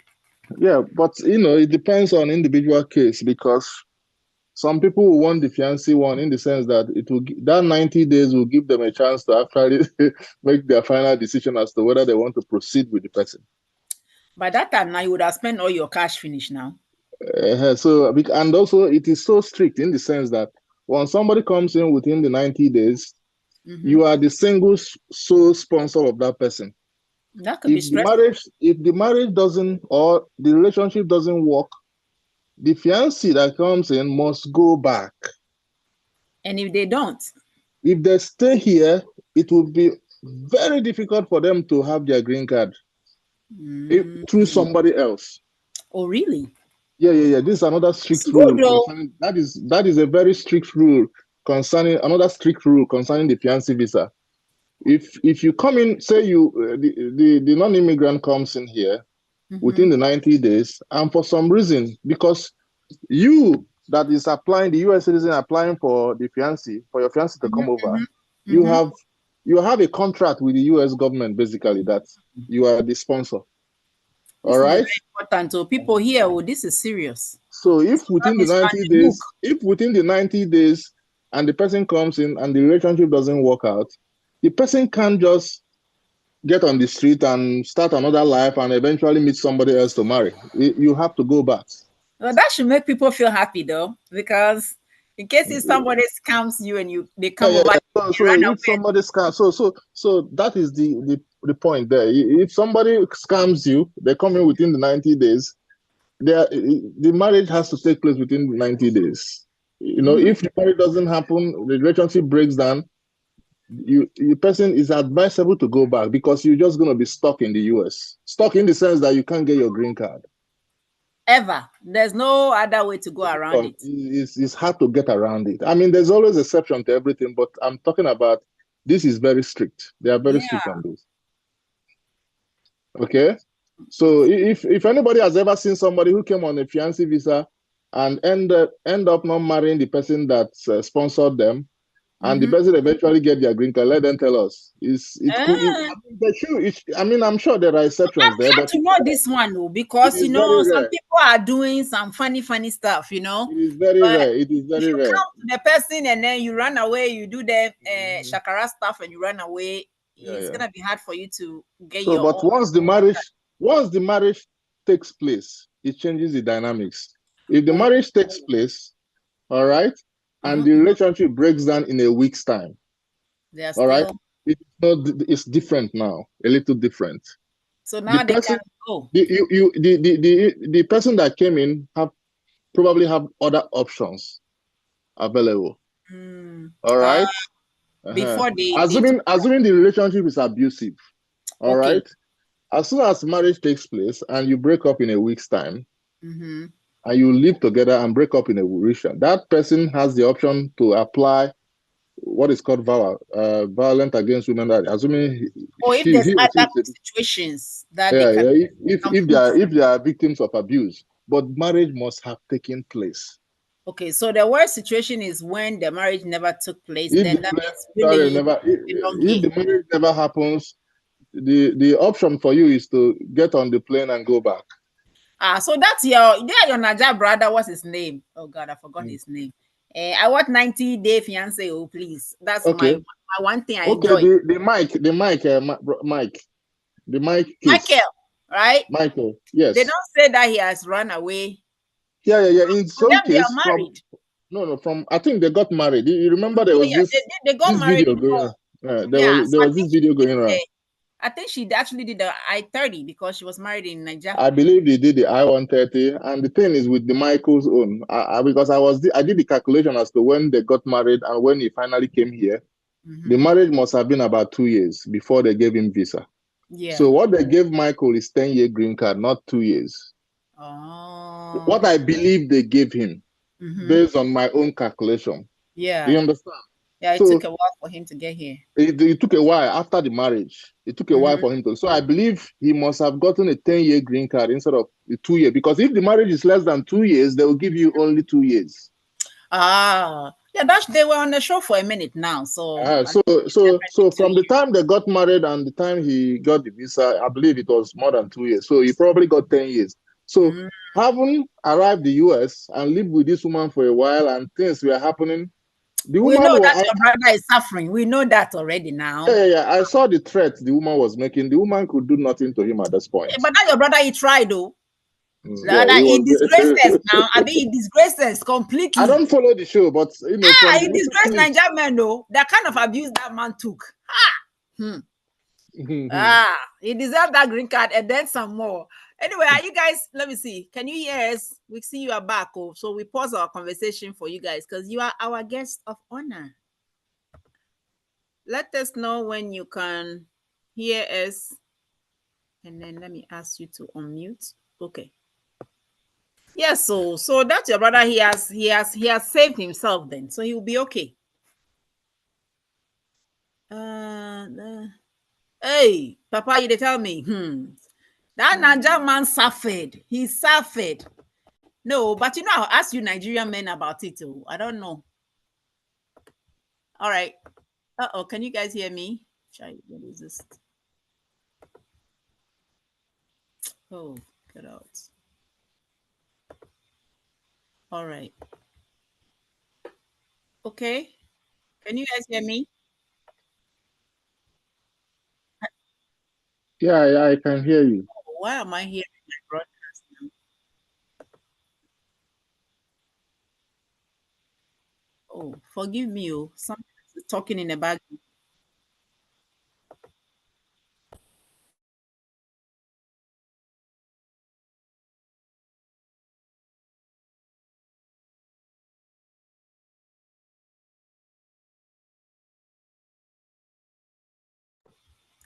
Yeah, but it depends on individual case, because some people will want the fiancé one in the sense that that 90 days will give them a chance to actually make their final decision as to whether they want to proceed with the person. By that time, now you would have spent all your cash finished now. And also it is so strict in the sense that when somebody comes in within the 90 days, you are the single sole sponsor of that person. That could be stressful. If the marriage doesn't, or the relationship doesn't work, the fiancé that comes in must go back. And if they don't? If they stay here, it will be very difficult for them to have their green card through somebody else. Oh, really? Yeah. This is another strict rule. That is a very strict rule concerning the fiancé visa. If you come in, say the non-immigrant comes in here within the 90 days, and for some reason, because you that is applying, the US citizen applying for your fiancé to come over, you have a contract with the US government, basically, that you are the sponsor. All right. Very important. So people here, this is serious. So if within the 90 days and the person comes in and the relationship doesn't work out, the person can't just get on the street and start another life and eventually meet somebody else to marry. You have to go back. Well, that should make people feel happy, though, because in case if somebody scams you and they come over, so if somebody scams, so that is the point there. If somebody scams you, they come in within the 90 days. The marriage has to take place within 90 days. If the marriage doesn't happen, the relationship breaks down, the person is advisable to go back, because you're just going to be stuck in the US. Stuck in the sense that you can't get your green card. Ever. There's no other way to go around it. It's hard to get around it. There's always exception to everything, but I'm talking about this is very strict. They are very strict on this. Okay? So if anybody has ever seen somebody who came on a fiancé visa and end up not marrying the person that sponsored them, and the person eventually get their green card, let them tell us. I'm sure there are exceptions there. But to know this one, though, because some people are doing some funny stuff. It is very rare. It is very rare. You come to the person and then you run away. You do the shakara stuff and you run away. It's gonna be hard for you to get your. But once the marriage takes place, it changes the dynamics. If the marriage takes place, all right, and the relationship breaks down in a week's time, all right, it's different now, a little different. So now they can go. The person that came in probably have other options available. All right. Before assuming the relationship is abusive, all right. As soon as marriage takes place and you break up in a week's time, and you live together and break up in a relation, that person has the option to apply what is called violent against women. That assuming or if he there's or she other is situations that they yeah, can yeah. If they put. are victims of abuse, but marriage must have taken place. Okay, so the worst situation is when the marriage never took place. If Then the that means sorry, really never belong if here. the marriage never happens, the option for you is to get on the plane and go back. So that's your Naija brother. What's his name? Oh God, I forgot his name. I want 90-day fiance. Oh please, that's Okay. my one thing I Okay, enjoy. the Mike case. Michael, right? Michael, yes. They don't say that he has run away. Yeah. In some Them, they case, are married. from I think they got married. You remember there was they got this married video before. going on. Yeah, There was this video going around. I think she actually did the I-30 because she was married in Nigeria. I believe they did the I-130, and the thing is with the Michael's own, because I did the calculation as to when they got married and when he finally came here. The marriage must have been about 2 years before they gave him visa. Yeah. So what they gave Michael is 10-year green card, not 2 years. Oh. What I believe they gave him, based on my own calculation. Yeah. Do you understand? Yeah, it took a while for him to get here. It took a while after the marriage. It took a while for him to. So I believe he must have gotten a 10-year green card instead of the 2 year. Because if the marriage is less than 2 years, they will give you only 2 years. Yeah, they were on the show for a minute now. So so from the time they got married and the time he got the visa, I believe it was more than 2 years. So he probably got 10 years. So having arrived the US and lived with this woman for a while and things were happening, we know that your brother is suffering. We know that already now. Yeah. I saw the threat the woman was making. The woman could do nothing to him at this point. But that your brother, he tried though. He disgraced us now. I mean, he disgraced us completely. I don't follow the show, but you know, he disgraced Nigerian men though. That kind of abuse that man took. He deserved that green card and then some more. Anyway, are you guys, let me see. Can you hear us? We see you are back. Oh, so we pause our conversation for you guys because you are our guest of honor. Let us know when you can hear us. And then let me ask you to unmute. Okay. Yes, so that's your brother. He has saved himself then. So he will be okay. Hey, Papa, you tell me. That Nigerian man suffered. He suffered. No, but you know, I'll ask you Nigerian men about it too. I don't know. All right. Can you guys hear me? What is this? Oh, get out. All right. Okay. Can you guys hear me? Yeah, I can hear you. Why am I hearing my broadcast now? Oh, forgive me. Oh, something is talking in the background.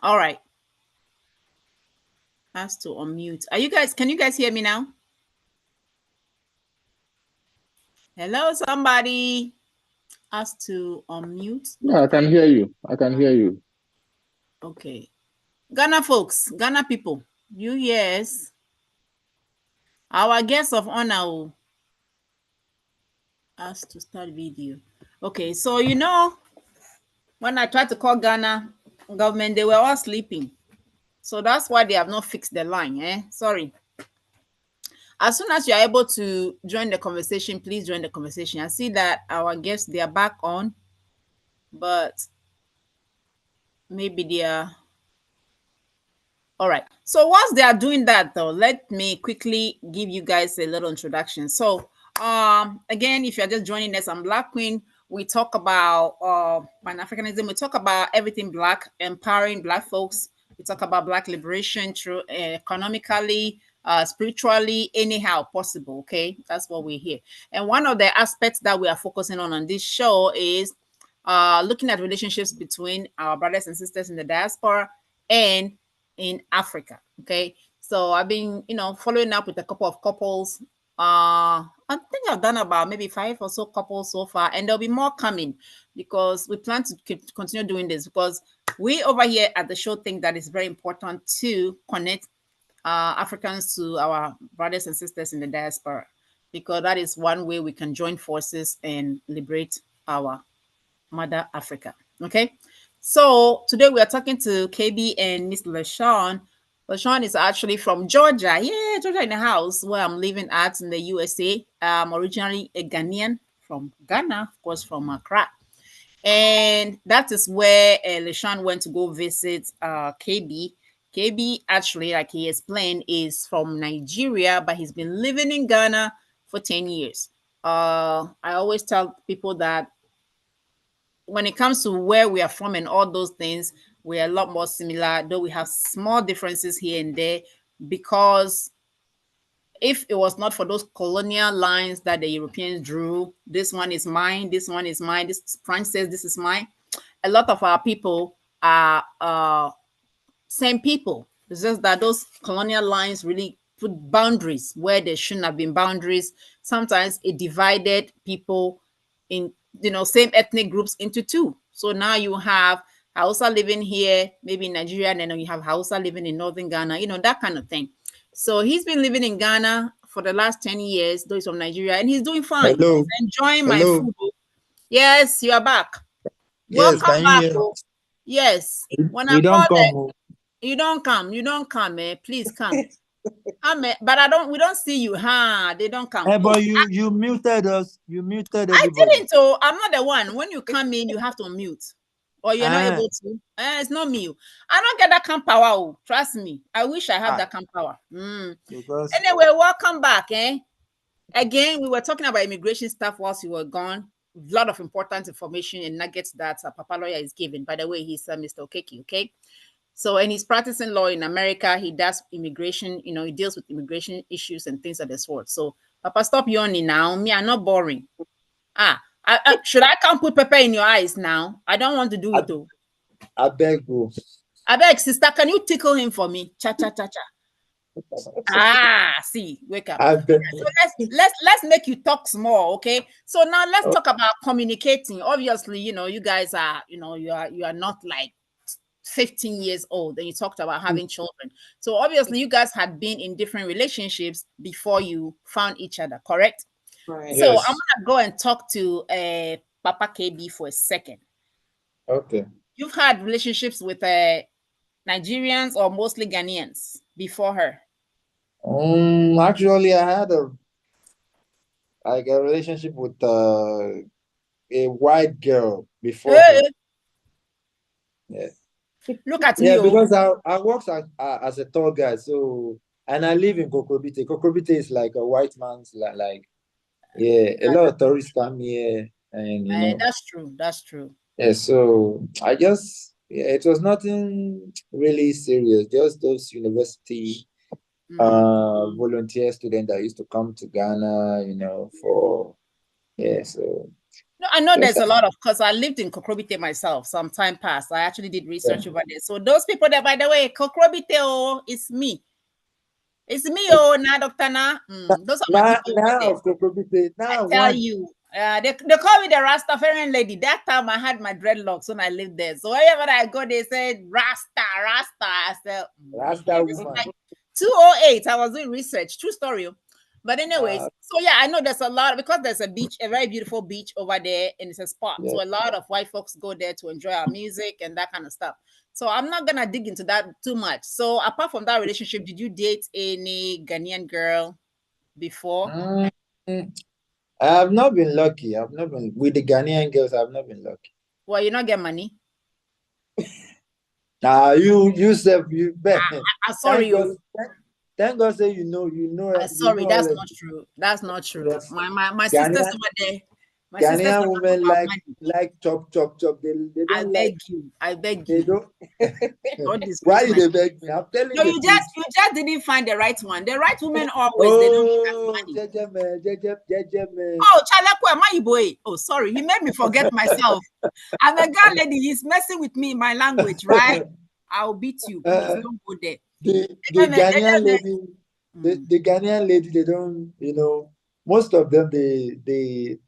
All right. Has to unmute. Can you guys hear me now? Hello, somebody. Has to unmute. Yeah, I can hear you. I can hear you. Okay. Ghana folks, Ghana people, you hear us? Our guest of honor has to start video. Okay, so you know, when I tried to call Ghana government, they were all sleeping. So that's why they have not fixed the line. Sorry. As soon as you're able to join the conversation, please join the conversation. I see that our guests, they are back on, but maybe they are. All right. So whilst they are doing that, though, let me quickly give you guys a little introduction. So, again, if you're just joining us, I'm Black Queen. We talk about Pan-Africanism. We talk about everything Black, empowering Black folks. We talk about Black liberation through economically, spiritually, anyhow possible. Okay, that's what we're here. And one of the aspects that we are focusing on this show is looking at relationships between our brothers and sisters in the diaspora and in Africa. Okay, So I've been, following up with a couple of couples. I think I've done about maybe 5 or so couples so far, and there'll be more coming because we plan to continue doing this because we over here at the show think that it's very important to connect Africans to our brothers and sisters in the diaspora because that is one way we can join forces and liberate our Mother Africa. Okay. So today we are talking to KB and Miss LaShawn. LaShawn is actually from Georgia. Yeah, Georgia in the house where I'm living at in the USA. I'm originally a Ghanaian from Ghana, of course, from Accra. And that is where LaShawn went to go visit KB. KB, actually, like he explained, is from Nigeria, but he's been living in Ghana for 10 years. I always tell people that when it comes to where we are from and all those things, we're a lot more similar, though we have small differences here and there. Because if it was not for those colonial lines that the Europeans drew, this one is mine, this one is mine, this France says this is mine, a lot of our people are same people. It's just that those colonial lines really put boundaries where there shouldn't have been boundaries. Sometimes it divided people in, same ethnic groups into two. So now you have Hausa living here, maybe in Nigeria, and then you have Hausa living in northern Ghana, that kind of thing. So he's been living in Ghana for the last 10 years, though he's from Nigeria, and he's doing fine. Hello. He's enjoying my Hello. food. Yes, you are back. Yes, Welcome can you back. hear? Oh. Yes. When I You don't call come. you don't come, please come. But we don't see you. They don't come. Hey, but you muted us. You muted I everybody. didn't. So I'm not the one. When you come in, you have to mute. Or you're not able to. It's not me. I don't get that kind of power. Oh. Trust me. I wish I had that kind of power. Because Anyway, welcome back. Again, we were talking about immigration stuff whilst you were gone. A lot of important information and nuggets that Papa Lawyer is giving. By the way, he's Mr. Okeke, okay? So, and he's practicing law in America. He does immigration, he deals with immigration issues and things of the sort. So, Papa, stop yawning now. Me, I'm not boring. Should I come put pepper in your eyes now? I don't want to do it though. I beg you. I beg, sister, can you tickle him for me? Cha cha cha cha. See, wake up. So let's make you talk small, okay? So now let's talk about communicating. Obviously, you guys are, you are not like 15 years old, and you talked about having children. So obviously you guys had been in different relationships before you found each other, correct? Right. So Yes. I'm gonna go and talk to Papa KB for a second. Okay. You've had relationships with Nigerians or mostly Ghanaians before her? Actually, I had a relationship with a white girl before her. Yeah. Look at me. Yeah, because I work as a tour guide, so, and I live in Kotey-Quaye. Kotey-Quaye is like a white man's like a lot of tourists come here, and that's true. That's true. Yeah, so I just it was nothing really serious, just those university volunteer students that used to come to Ghana, for so. No, I know there's a lot of, because I lived in Kokrobite myself some time past. I actually did research over there. So those people there, by the way, Kokrobite, it's me. It's me, now, Dr. Na. Those are my people over there. I tell you, they call me the Rastafarian lady. That time I had my dreadlocks when I lived there. So wherever I go, they said Rasta. I said, Rasta woman. Like 208. I was doing research. True story. But anyways, so yeah, I know there's a lot, because there's a beach, a very beautiful beach over there, and it's a spot. Yeah. So a lot of white folks go there to enjoy our music and that kind of stuff. So I'm not gonna dig into that too much. So apart from that relationship, did you date any Ghanaian girl before? I have not been lucky. I've not been with the Ghanaian girls. I've not been lucky. Well, you not get money. You said you bet. I'm sorry. Thank God, say you know. Sorry, that's not true. That's not true. Yes. My sisters over there. My Ghanaian women like chop. They don't I beg you. They don't. Why you beg me? I'm telling you. No, you just didn't find the right one. The right women always they don't have money. Oh, Chalakwe, my boy. Oh, sorry, he made me forget myself. I'm a girl lady. He's messing with me in my language, right? I'll beat you. Please don't go there. the Ghanaian lady, the Ghanaian lady, they don't, most of them, they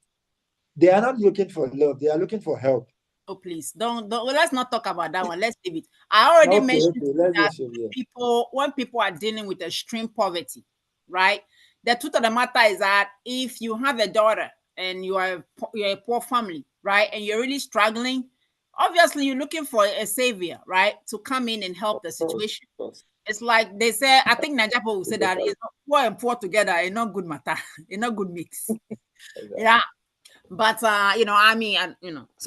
are not looking for love. They are looking for help. Oh, please don't. Well, let's not talk about that one. Let's leave it. I already mentioned that when people are dealing with extreme poverty, right? The truth of the matter is that if you have a daughter and you're a poor family, right, and you're really struggling, obviously you're looking for a savior, right, to come in and help the situation. It's like they say, I think Najapo will say that it's poor and poor together, it's not good matter, it's not good mix. Yeah. But so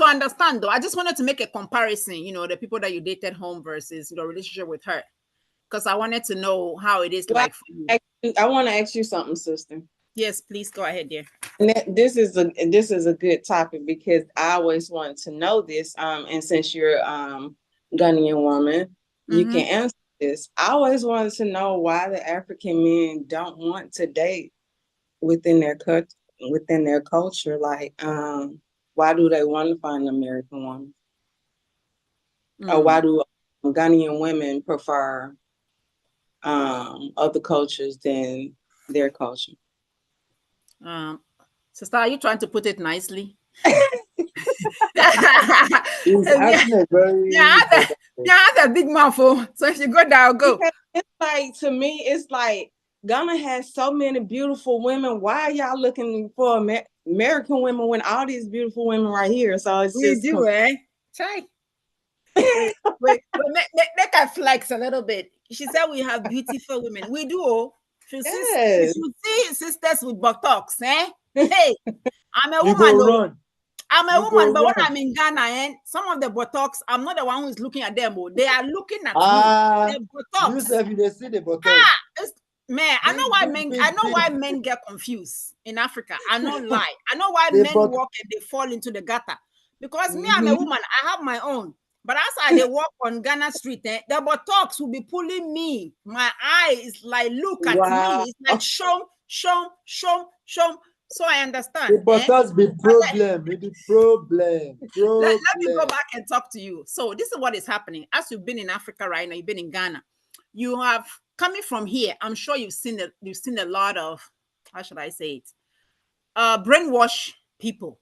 understand though. I just wanted to make a comparison, the people that you dated home versus your relationship with her, because I wanted to know how it is like for you. I want to ask you something, sister. Yes, please go ahead, dear. This is a good topic because I always wanted to know this. And since you're Ghanaian woman, you can answer this. I always wanted to know why the African men don't want to date within their culture. Like, why do they want to find an American woman? Or why do Ghanaian women prefer other cultures than their culture? Sister, are you trying to put it nicely? That's a big mouthful. So if you go down, go. It's like, to me, it's like Ghana has so many beautiful women. Why are y'all looking for American women when all these beautiful women right here? So it's we do, eh? Try. Wait, make her flex a little bit. She said we have beautiful women. We do. Oh. You see sisters with buttocks, eh? Hey, I'm a woman. I'm a woman, but when I'm in Ghana, some of the buttocks, I'm not the one who's looking at them. They are looking at me. The buttocks. They see the buttocks. Man, I know why men get confused in Africa. I don't lie. I know why men walk and they fall into the gutter. Because me, I'm a woman. I have my own. But as I walk on Ghana Street, the buttocks will be pulling me. My eye is like, look at me. It's like, show. So I understand. The buttocks be problem. Let me go back and talk to you. So this is what is happening. As you've been in Africa right now, you've been in Ghana. You have, coming from here, I'm sure you've seen a lot of, how should I say it? Brainwash people,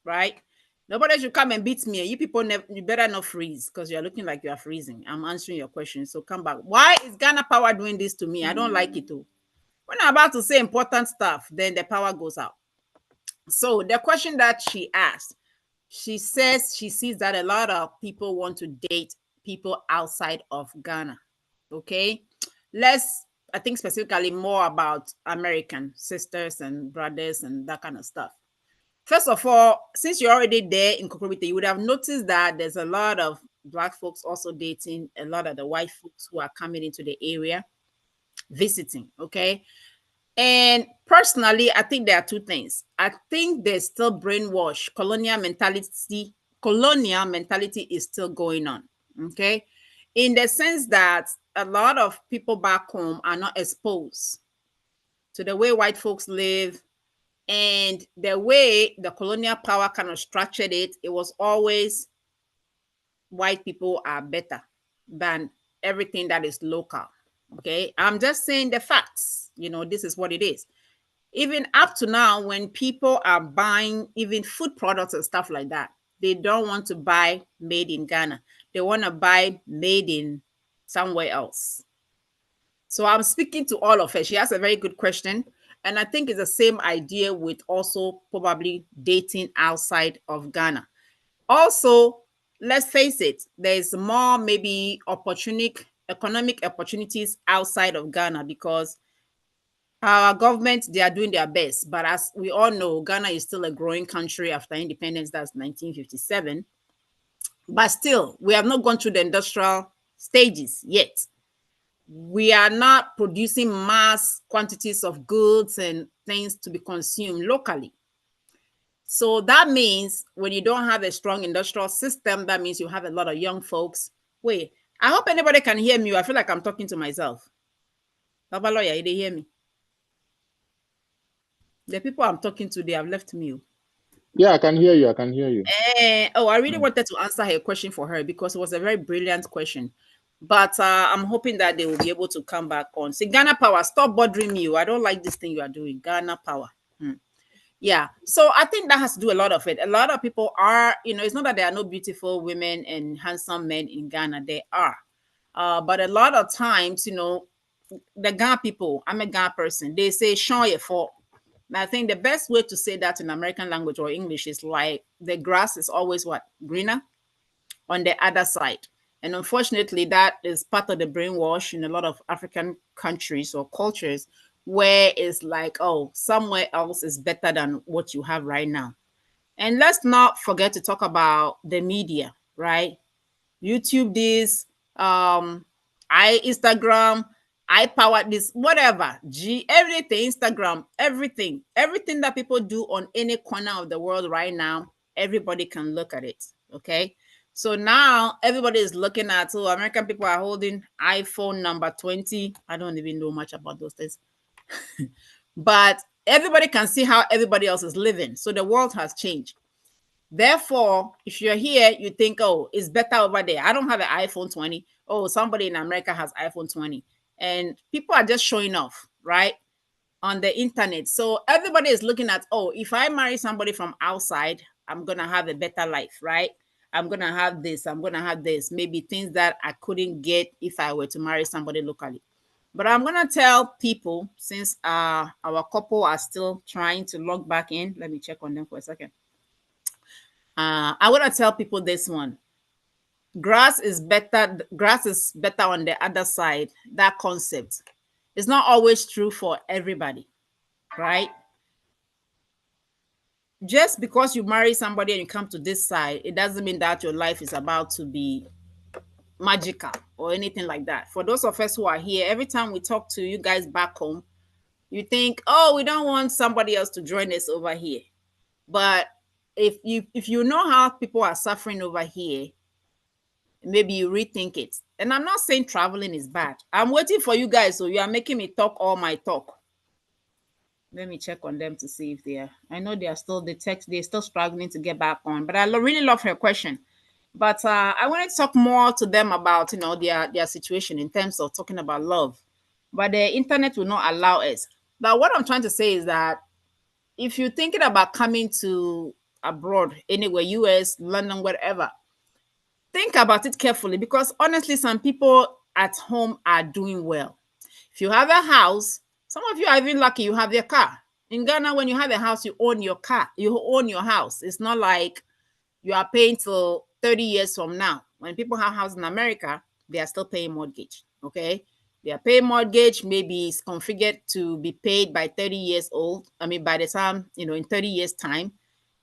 right? Nobody should come and beat me. You people, you better not freeze because you're looking like you are freezing. I'm answering your question. So come back. Why is Ghana Power doing this to me? I don't like it too. When I'm about to say important stuff, then the power goes out. So the question that she asked, she says she sees that a lot of people want to date people outside of Ghana. Okay. I think specifically more about American sisters and brothers and that kind of stuff. First of all, since you're already there in Kotey-Quaye, you would have noticed that there's a lot of Black folks also dating a lot of the white folks who are coming into the area, visiting, okay? And personally, I think there are two things. I think there's still brainwash. Colonial mentality is still going on, okay? In the sense that a lot of people back home are not exposed to the way white folks live, and the way the colonial power kind of structured it, it was always white people are better than everything that is local. Okay, I'm just saying the facts. This is what it is. Even up to now, when people are buying even food products and stuff like that, they don't want to buy made in Ghana. They want to buy made in somewhere else. So I'm speaking to all of her. She has a very good question. And I think it's the same idea with also probably dating outside of Ghana. Also, let's face it, there's more maybe economic opportunities outside of Ghana because our government, they are doing their best. But as we all know, Ghana is still a growing country after independence. That's 1957. But still, we have not gone through the industrial stages yet. We are not producing mass quantities of goods and things to be consumed locally. So that means when you don't have a strong industrial system, that means you have a lot of young folks. Wait, I hope anybody can hear me. I feel like I'm talking to myself. Baba lawyer, you hear me? The people I'm talking to, they have left me. Yeah, I can hear you. I really wanted to answer her question for her because it was a very brilliant question. But I'm hoping that they will be able to come back on. See, Ghana Power, stop bothering me. I don't like this thing you are doing. Ghana Power. Yeah. So I think that has to do a lot of it. A lot of people are, it's not that there are no beautiful women and handsome men in Ghana. There are. But a lot of times, the Ghana people, I'm a Ghana person, they say, show your fault. And I think the best way to say that in American language or English is like the grass is always what? Greener on the other side. And unfortunately, that is part of the brainwash in a lot of African countries or cultures where it's like, oh, somewhere else is better than what you have right now. And let's not forget to talk about the media, right? YouTube this, Instagram, I powered this, whatever, everything, Instagram, everything that people do on any corner of the world right now, everybody can look at it. Okay. So now everybody is looking at, so American people are holding iPhone number 20. I don't even know much about those things. But everybody can see how everybody else is living. So the world has changed. Therefore, if you're here, you think, oh, it's better over there. I don't have an iPhone 20. Oh, somebody in America has iPhone 20. And people are just showing off, right? On the internet. So everybody is looking at, oh, if I marry somebody from outside, I'm going to have a better life, right? I'm going to have this. I'm going to have this. Maybe things that I couldn't get if I were to marry somebody locally. But I'm going to tell people, since our couple are still trying to log back in, let me check on them for a second. I want to tell people this one. Grass is better on the other side. That concept is not always true for everybody, right? Just because you marry somebody and you come to this side, it doesn't mean that your life is about to be magical or anything like that. For those of us who are here, every time we talk to you guys back home, you think, oh, we don't want somebody else to join us over here. But if you know how people are suffering over here, maybe you rethink it. And I'm not saying traveling is bad. I'm waiting for you guys, so you are making me talk all my talk. Let me check on them to see if they are. I know they are still they're still struggling to get back on, but I really love her question. But I wanted to talk more to them about their situation in terms of talking about love. But the internet will not allow us. But what I'm trying to say is that if you're thinking about coming to abroad, anywhere, US, London, whatever, think about it carefully, because honestly, some people at home are doing well. If you have a house, some of you are even lucky you have your car. In Ghana, when you have a house, you own your car, you own your house. It's not like you are paying till 30 years from now. When people have houses in America, they are still paying mortgage, okay? They are paying mortgage, maybe it's configured to be paid by 30 years old. I mean, by the time, in 30 years time,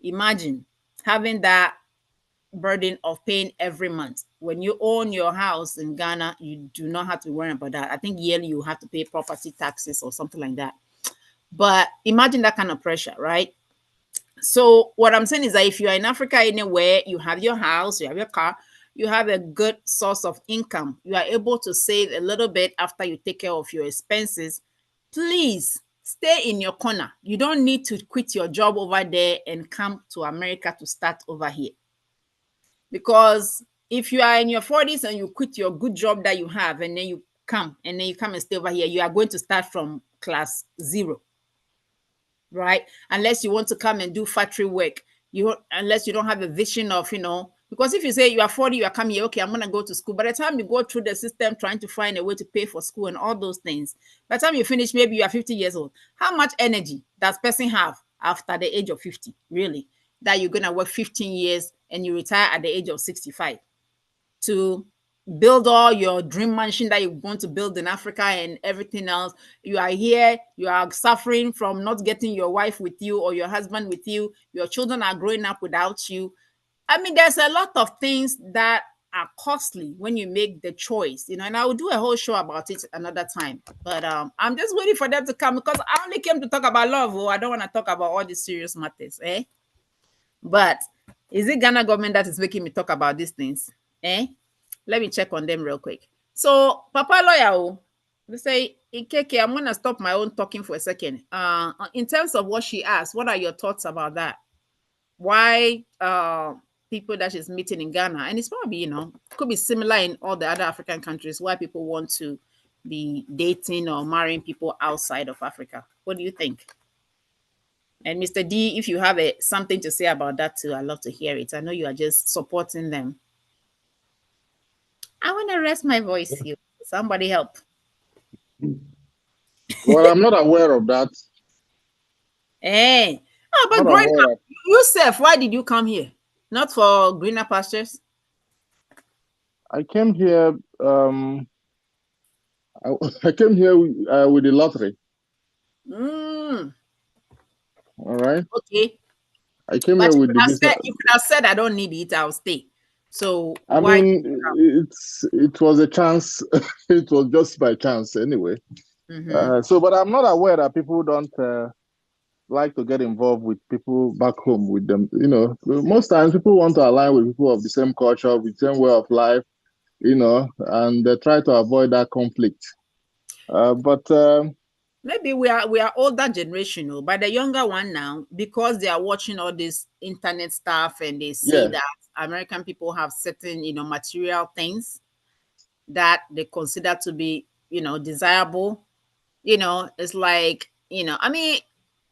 imagine having that burden of paying every month. When you own your house in Ghana, you do not have to worry about that. I think yearly you have to pay property taxes or something like that. But imagine that kind of pressure, right? So what I'm saying is that if you are in Africa anywhere, you have your house, you have your car, you have a good source of income, you are able to save a little bit after you take care of your expenses, please stay in your corner. You don't need to quit your job over there and come to America to start over here. Because if you are in your 40s and you quit your good job that you have and then you come and stay over here, you are going to start from class 0, right? Unless you want to come and do factory work, unless you don't have a vision of, because if you say you are 40, you are coming here, okay, I'm going to go to school. By the time you go through the system trying to find a way to pay for school and all those things, by the time you finish, maybe you are 50 years old. How much energy does person have after the age of 50, really? That you're going to work 15 years and you retire at the age of 65 to build all your dream mansion that you want to build in Africa and everything else. You are here, you are suffering from not getting your wife with you or your husband with you. Your children are growing up without you. I mean, there's a lot of things that are costly when you make the choice, and I will do a whole show about it another time. But I'm just waiting for them to come, because I only came to talk about love. I don't want to talk about all these serious matters, eh? But is it Ghana government that is making me talk about these things? Eh? Let me check on them real quick. So, Papa Lawyer, they say, Ikeke, I'm going to stop my own talking for a second. In terms of what she asked, what are your thoughts about that? Why people that she's meeting in Ghana, and it's probably, could be similar in all the other African countries why people want to be dating or marrying people outside of Africa. What do you think? And Mr. D, if you have something to say about that too, I'd love to hear it. I know you are just supporting them. I want to rest my voice here. Somebody help. Well, I'm not aware of that. Hey, but Not growing aware up, Yusuf, why did you come here? Not for greener pastures? I came here. I came here with the lottery. Mm, All right. okay. I came But here you with could the have visa. said, I don't need it, I'll stay. So I why? mean, it was a chance. It was just by chance anyway. Mm-hmm. But I'm not aware that people don't like to get involved with people back home with them. Most times people want to align with people of the same culture, with the same way of life, and they try to avoid that conflict. But Maybe we are older generation, but the younger one now, because they are watching all this internet stuff and they see yeah, that American people have certain, material things that they consider to be, desirable. It's like, I mean,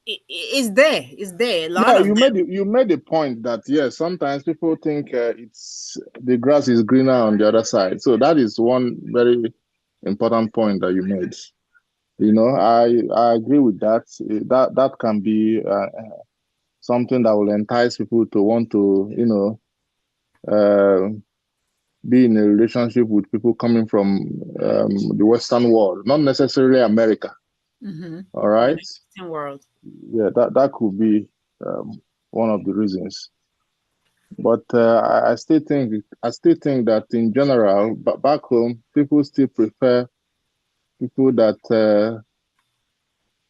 it's there. A lot yeah, of them. you made the point that yes, sometimes people think it's the grass is greener on the other side. So that is one very important point that you made. I agree with that. That can be something that will entice people to want to, uh, be in a relationship with people coming from the Western world, not necessarily America. Mm-hmm. All The right. Western world. Yeah, that could be one of the reasons. But I still think that in general, back home, people still prefer people that,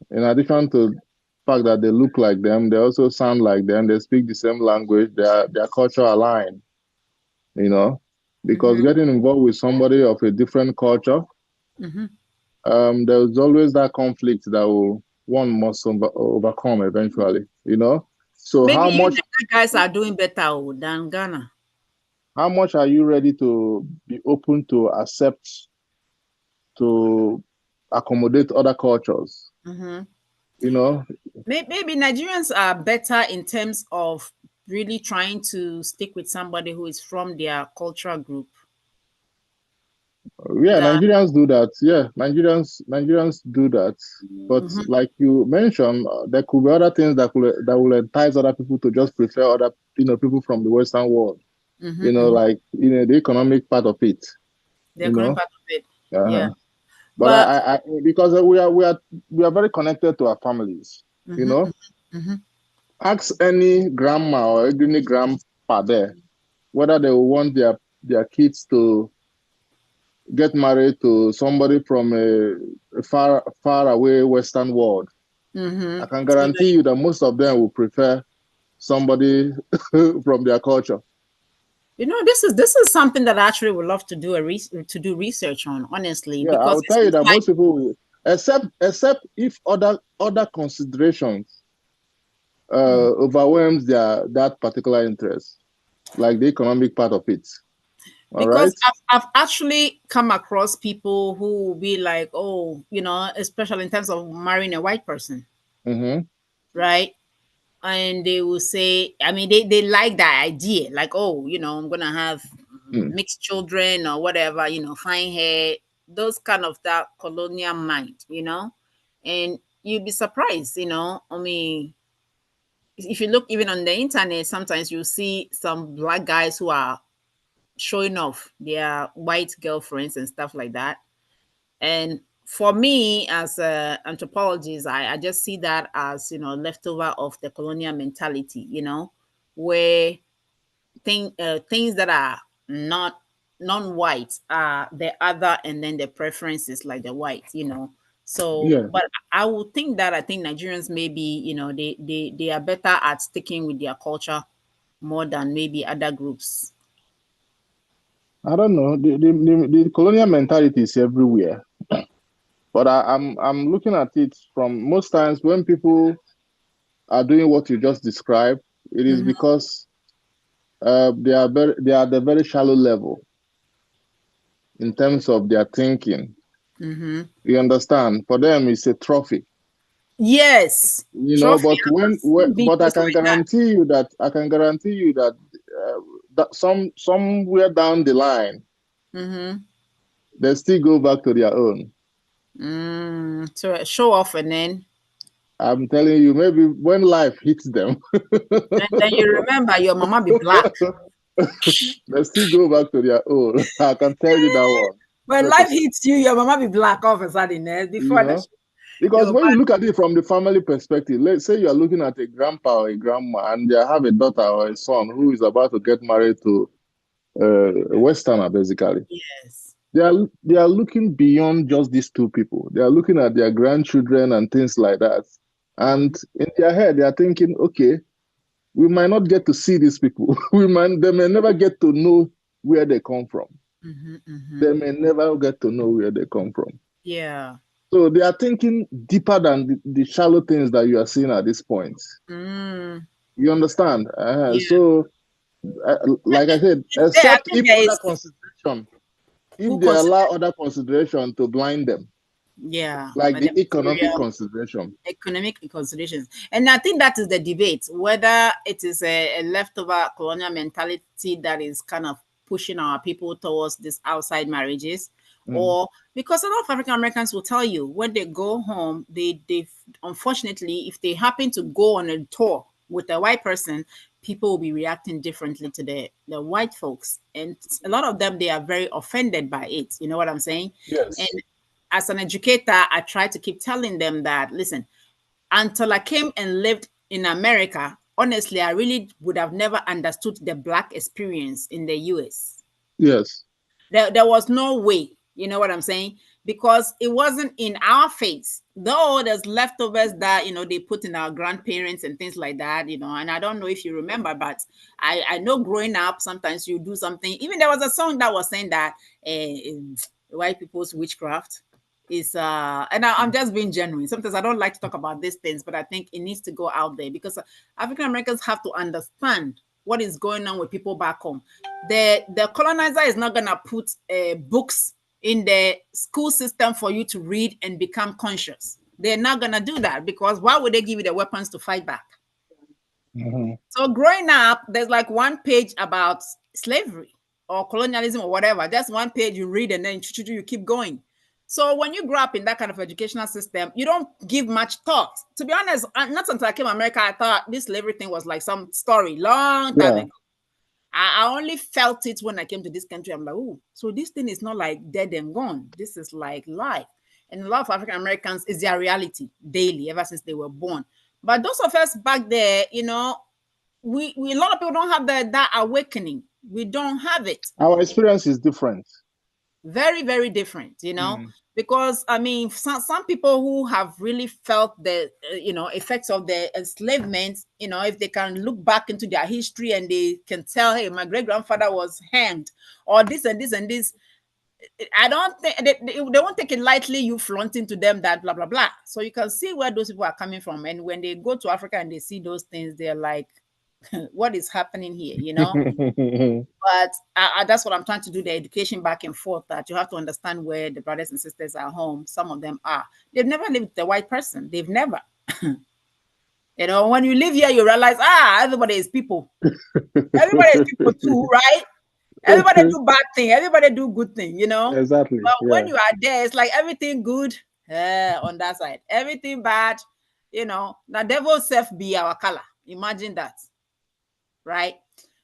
in addition to the fact that they look like them, they also sound like them. They speak the same language. Their culture aligned. Because Mm-hmm. getting involved with somebody of a different culture, Mm-hmm. there's always that conflict that one must overcome eventually. So Maybe you guys are doing better than Ghana. how much are you ready to be open to accept to accommodate other cultures? Mm-hmm. You know, Maybe Nigerians are better in terms of really trying to stick with somebody who is from their cultural group. yeah, That Nigerians do that. Yeah, Nigerians do that. But Mhm, like you mentioned, there could be other things that will entice other people to just prefer other, people from the Western world. mhm. Like the economic part of it. The You economic know, part of it. Yeah. uh-huh. But But I because we are very connected to our families. You mhm, know, mhm. ask any grandma or any grandpa there whether they will want their kids to get married to somebody from a far away Western world. I can guarantee you that most of them will prefer somebody from their culture. This is something that I actually would love to do to do research on, honestly, Yeah, I because will it tell you seems that like most people will, except if other considerations overwhelms that particular interest, like the economic part of it. All because right. I've actually come across people who will be like, oh, especially in terms of marrying a white person, Mm-hmm. right? And they will say, I mean, they like that idea, like, oh, I'm gonna have Mm. mixed children or whatever, fine hair, those kind of that colonial mind, and you'd be surprised, I mean, if you look even on the internet, sometimes you see some black guys who are showing off their white girlfriends and stuff like that. And for me, as a anthropologist, I just see that as, leftover of the colonial mentality, where things that are not non-white are the other, and then the preferences like the white, so Yeah, but I think Nigerians maybe, they are better at sticking with their culture more than maybe other groups. I don't know. The colonial mentality is everywhere, but I'm looking at it from most times when people are doing what you just described. It is Hmm. because they are at a very shallow level in terms of their thinking. Mm-hmm. You understand? For them, it's a trophy. Yes. You know, Trophy. but but Videos like that. I can guarantee you that that somewhere down the line, Mm-hmm. they still go back to their own. So show off, and I'm telling you, maybe when life hits them, then you remember your mama be black. they still go back to their own. I can tell you that one. When life 100%. hits you, your mama be black all of a sudden. You Before that, know, because your when you look at it from the family perspective, let's say you are looking at a grandpa or a grandma, and they have a daughter or a son who is about to get married to a Westerner, basically. yes. They are looking beyond just these two people. They are looking at their grandchildren and things like that. And in their head, they are thinking, okay, we might not get to see these people. They may never get to know where they come from. They may never get to know where they come from. Yeah. So they are thinking deeper than the shallow things that you are seeing at this point. You understand? Yeah. So, like I said, I except think if there other is consideration, if who they consider, allow other consideration to blind them, yeah, like but the the economic material consideration. economic considerations. And I think that is the debate, whether it is a leftover colonial mentality that is kind of pushing our people towards these outside marriages, or because a lot of African Americans will tell you when they go home, they unfortunately, if they happen to go on a tour with a white person, people will be reacting differently to the white folks. And a lot of them, they are very offended by it. You know what I'm saying? And Yes. as an educator, I try to keep telling them that, listen, until I came and lived in America, honestly, I really would have never understood the Black experience in the US. Yes. There was no way, you know what I'm saying? Because it wasn't in our face. Though there's leftovers that, they put in our grandparents and things like that, and I don't know if you remember, but I know growing up, sometimes you do something. Even there was a song that was saying that white people's witchcraft is and I'm just being genuine. Sometimes I don't like to talk about these things, but I think it needs to go out there because African Americans have to understand what is going on with people back home. The colonizer is not gonna put books in the school system for you to read and become conscious. They're not gonna do that because why would they give you the weapons to fight back? So growing up, there's like one page about slavery or colonialism or whatever. Just one page you read and then you keep going. So when you grow up in that kind of educational system, you don't give much thought. To be honest, not until I came to America, I thought this slavery thing was like some story long time Yeah. ago. I only felt it when I came to this country. I'm like, oh, so this thing is not like dead and gone. This is like life. And a lot of African Americans is their reality daily ever since they were born. But those of us back there, we a lot of people don't have that awakening. We don't have it. Our experience is different. Very, very different, because I mean, some people who have really felt the effects of the enslavement, if they can look back into their history and they can tell, hey, my great grandfather was hanged, or this and this and this. I don't think they won't take it lightly, you flaunting to them that blah blah blah. So you can see where those people are coming from, and when they go to Africa and they see those things, they're like, what is happening here, But that's what I'm trying to do, the education back and forth, that you have to understand where the brothers and sisters are home. Some of them are. They've never lived with a white person. They've never. When you live here, you realize, everybody is people. Everybody is people too, right? Everybody do bad thing. Everybody do good thing, Exactly. But when Yeah. you are there, it's like everything good on that side. Everything bad, Now, devil self be our color. Imagine that, right?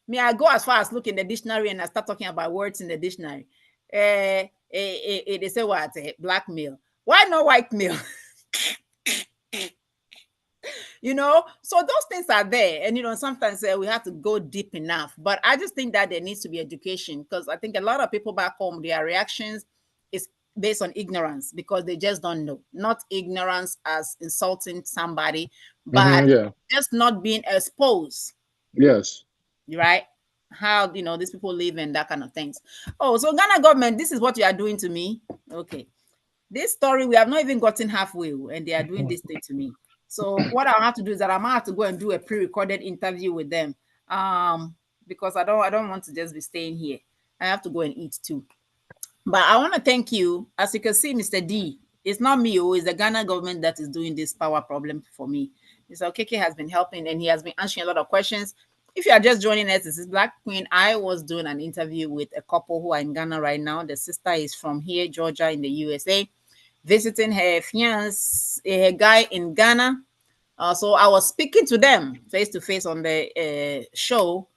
Me, I go as far as look in the dictionary and I start talking about words in the dictionary. They say what? Blackmail. Why no white male? So those things are there. And, sometimes we have to go deep enough. But I just think that there needs to be education because I think a lot of people back home, their reactions is based on ignorance because they just don't know. Not ignorance as insulting somebody, but Yeah. just not being exposed. Yes. Right? How these people live and that kind of things. Oh, so Ghana government, this is what you are doing to me. Okay, this story we have not even gotten halfway, and they are doing this thing to me. So what I have to do is that I might have to go and do a pre-recorded interview with them. because I don't want to just be staying here. I have to go and eat too. But I want to thank you. As you can see, Mr. D, it's not me, it's the Ghana government that is doing this power problem for me. Mr. Okeke has been helping and he has been answering a lot of questions. If you are just joining us, this is Black Queen. I was doing an interview with a couple who are in Ghana right now. The sister is from here, Georgia, in the USA, visiting her fiance, a guy in Ghana. So I was speaking to them face to face on the show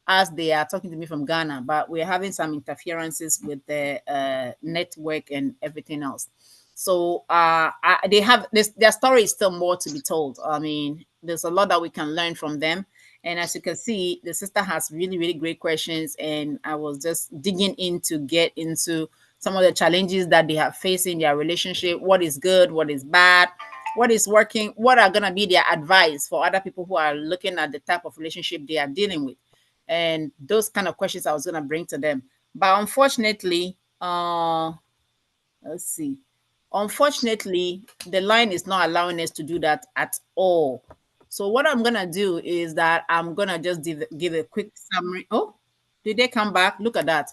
as they are talking to me from Ghana, but we're having some interferences with the network and everything else. So they have this, their story is still more to be told. I mean, there's a lot that we can learn from them. And as you can see, the sister has really, really great questions. And I was just digging in to get into some of the challenges that they have faced in their relationship. What is good? What is bad? What is working? What are going to be their advice for other people who are looking at the type of relationship they are dealing with? And those kind of questions I was going to bring to them. But unfortunately, let's see. Unfortunately, the line is not allowing us to do that at all. So what I'm going to do is that I'm going to just give a quick summary. Oh, did they come back? Look at that.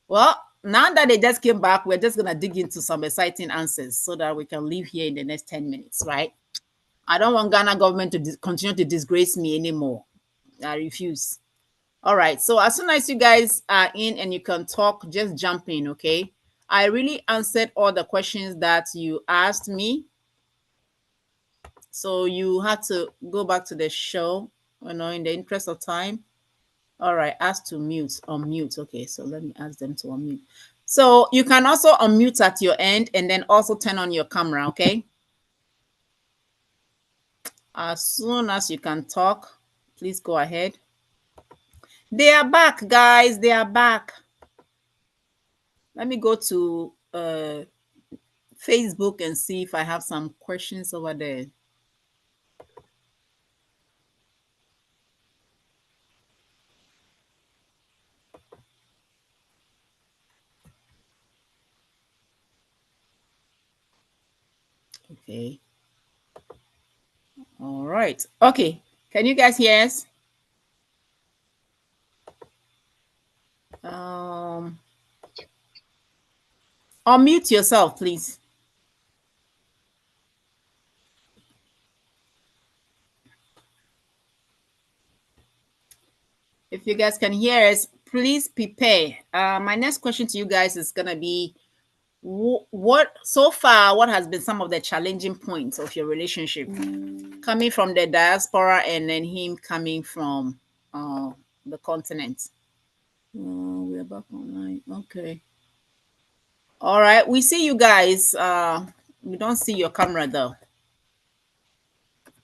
Well, now that they just came back, we're just going to dig into some exciting answers so that we can leave here in the next 10 minutes, right? I don't want Ghana government to continue to disgrace me anymore. I refuse. All right. So as soon as you guys are in and you can talk, just jump in, okay? I really answered all the questions that you asked me. So you had to go back to the show, in the interest of time. All right, ask to unmute. Okay, so let me ask them to unmute. So you can also unmute at your end and then also turn on your camera, okay? As soon as you can talk, please go ahead. They are back, guys. They are back. Let me go to Facebook and see if I have some questions over there. Okay. All right. Okay. Can you guys hear us? Unmute yourself, please. If you guys can hear us, please prepare. My next question to you guys is going to be, what has been some of the challenging points of your relationship coming from the diaspora and then him coming from the continent? We're back online. Okay. All right. We see you guys. We don't see your camera though.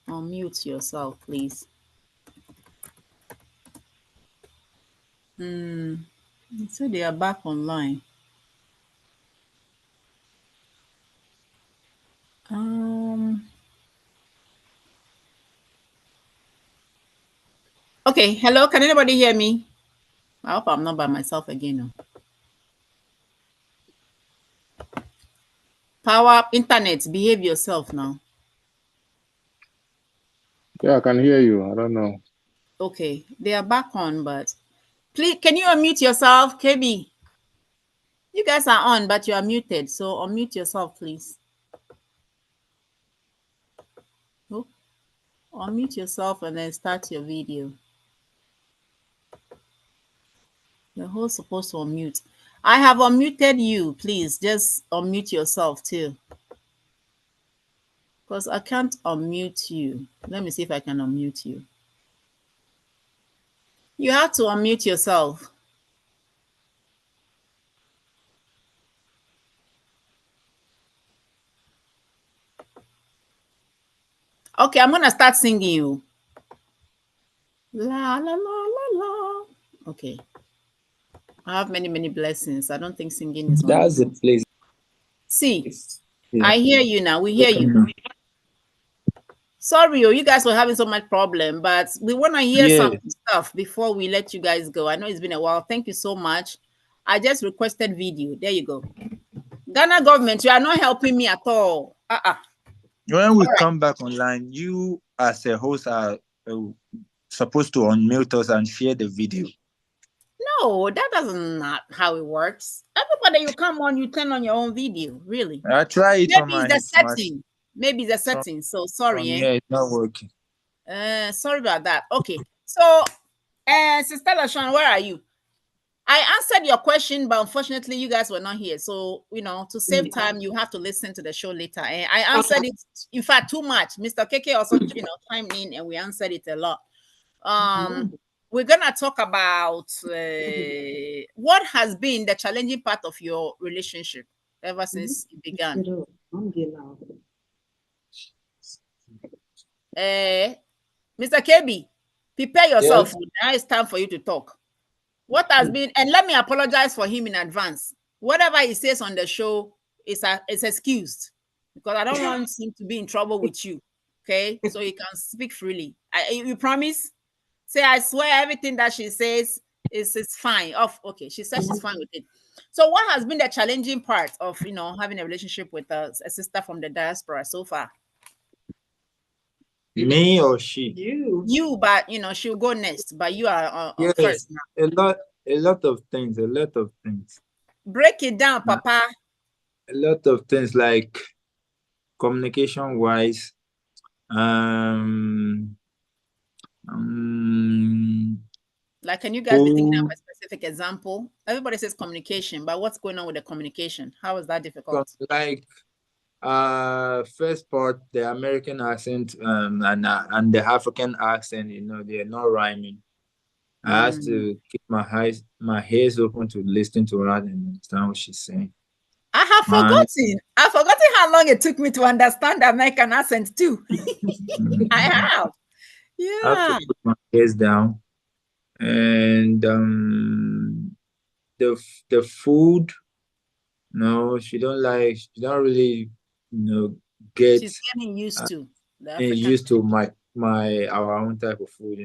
Unmute yourself, please. So they are back online. Okay, hello, can anybody hear me? I hope I'm not by myself again. No. Power, internet, behave yourself now. Yeah, I can hear you. I don't know. Okay, they are back on, but please, can you unmute yourself, KB? You guys are on, but you are muted, so unmute yourself, please. Oh, unmute yourself and then start your video. The host supposed to unmute. I have unmuted you. Please just unmute yourself too. Because I can't unmute you. Let me see if I can unmute you. You have to unmute yourself. Okay, I'm going to start singing you. La, la, la, la, la. Okay. I have many, many blessings. I don't think singing is one. That's the place. See, Yeah. I hear you now. We hear you. Sorry, you guys were having so much problem, but we want to hear some stuff before we let you guys go. I know it's been a while. Thank you so much. I just requested video. There you go. Ghana government, you are not helping me at all. When we come back online, you as a host are supposed to unmute us and share the video. No, that doesn't not how it works. Everybody, you come on, you turn on your own video. Really? I try it on Maybe it's my the smart setting. Maybe it's the from, setting. So sorry, here. It's not working. Sorry about that. Okay. So, Sister Lashawn, where are you? I answered your question, but unfortunately, you guys were not here. So, to save time, you have to listen to the show later. And I answered it, in fact, too much. Mr. KK also, chimed in and we answered it a lot. We're gonna talk about what has been the challenging part of your relationship ever since it began. I'm getting out of Mr. KB, prepare yourself. Yes. Now it's time for you to talk. What has been, and let me apologize for him in advance. Whatever he says on the show is excused because I don't want him to be in trouble with you. Okay, so he can speak freely. You promise? Say, I swear everything that she says is fine. Okay, she says she's fine with it. So, what has been the challenging part of having a relationship with a sister from the diaspora so far? Me or she? You, but she'll go next. But you are Yes, first now. a lot of things. Break it down, Papa. A lot of things like communication wise. Like, can you guys be thinking of a specific example? Everybody says communication, but what's going on with the communication? How is that difficult? Like, first part, the American accent and the African accent, they're not rhyming. I have to keep my ears open to listen to her and understand what she's saying. I have forgotten. I've forgotten how long it took me to understand the American accent too. I have. Yeah. I have to put my ears down. And the food, no, she don't really, get she's getting used to our own type of food,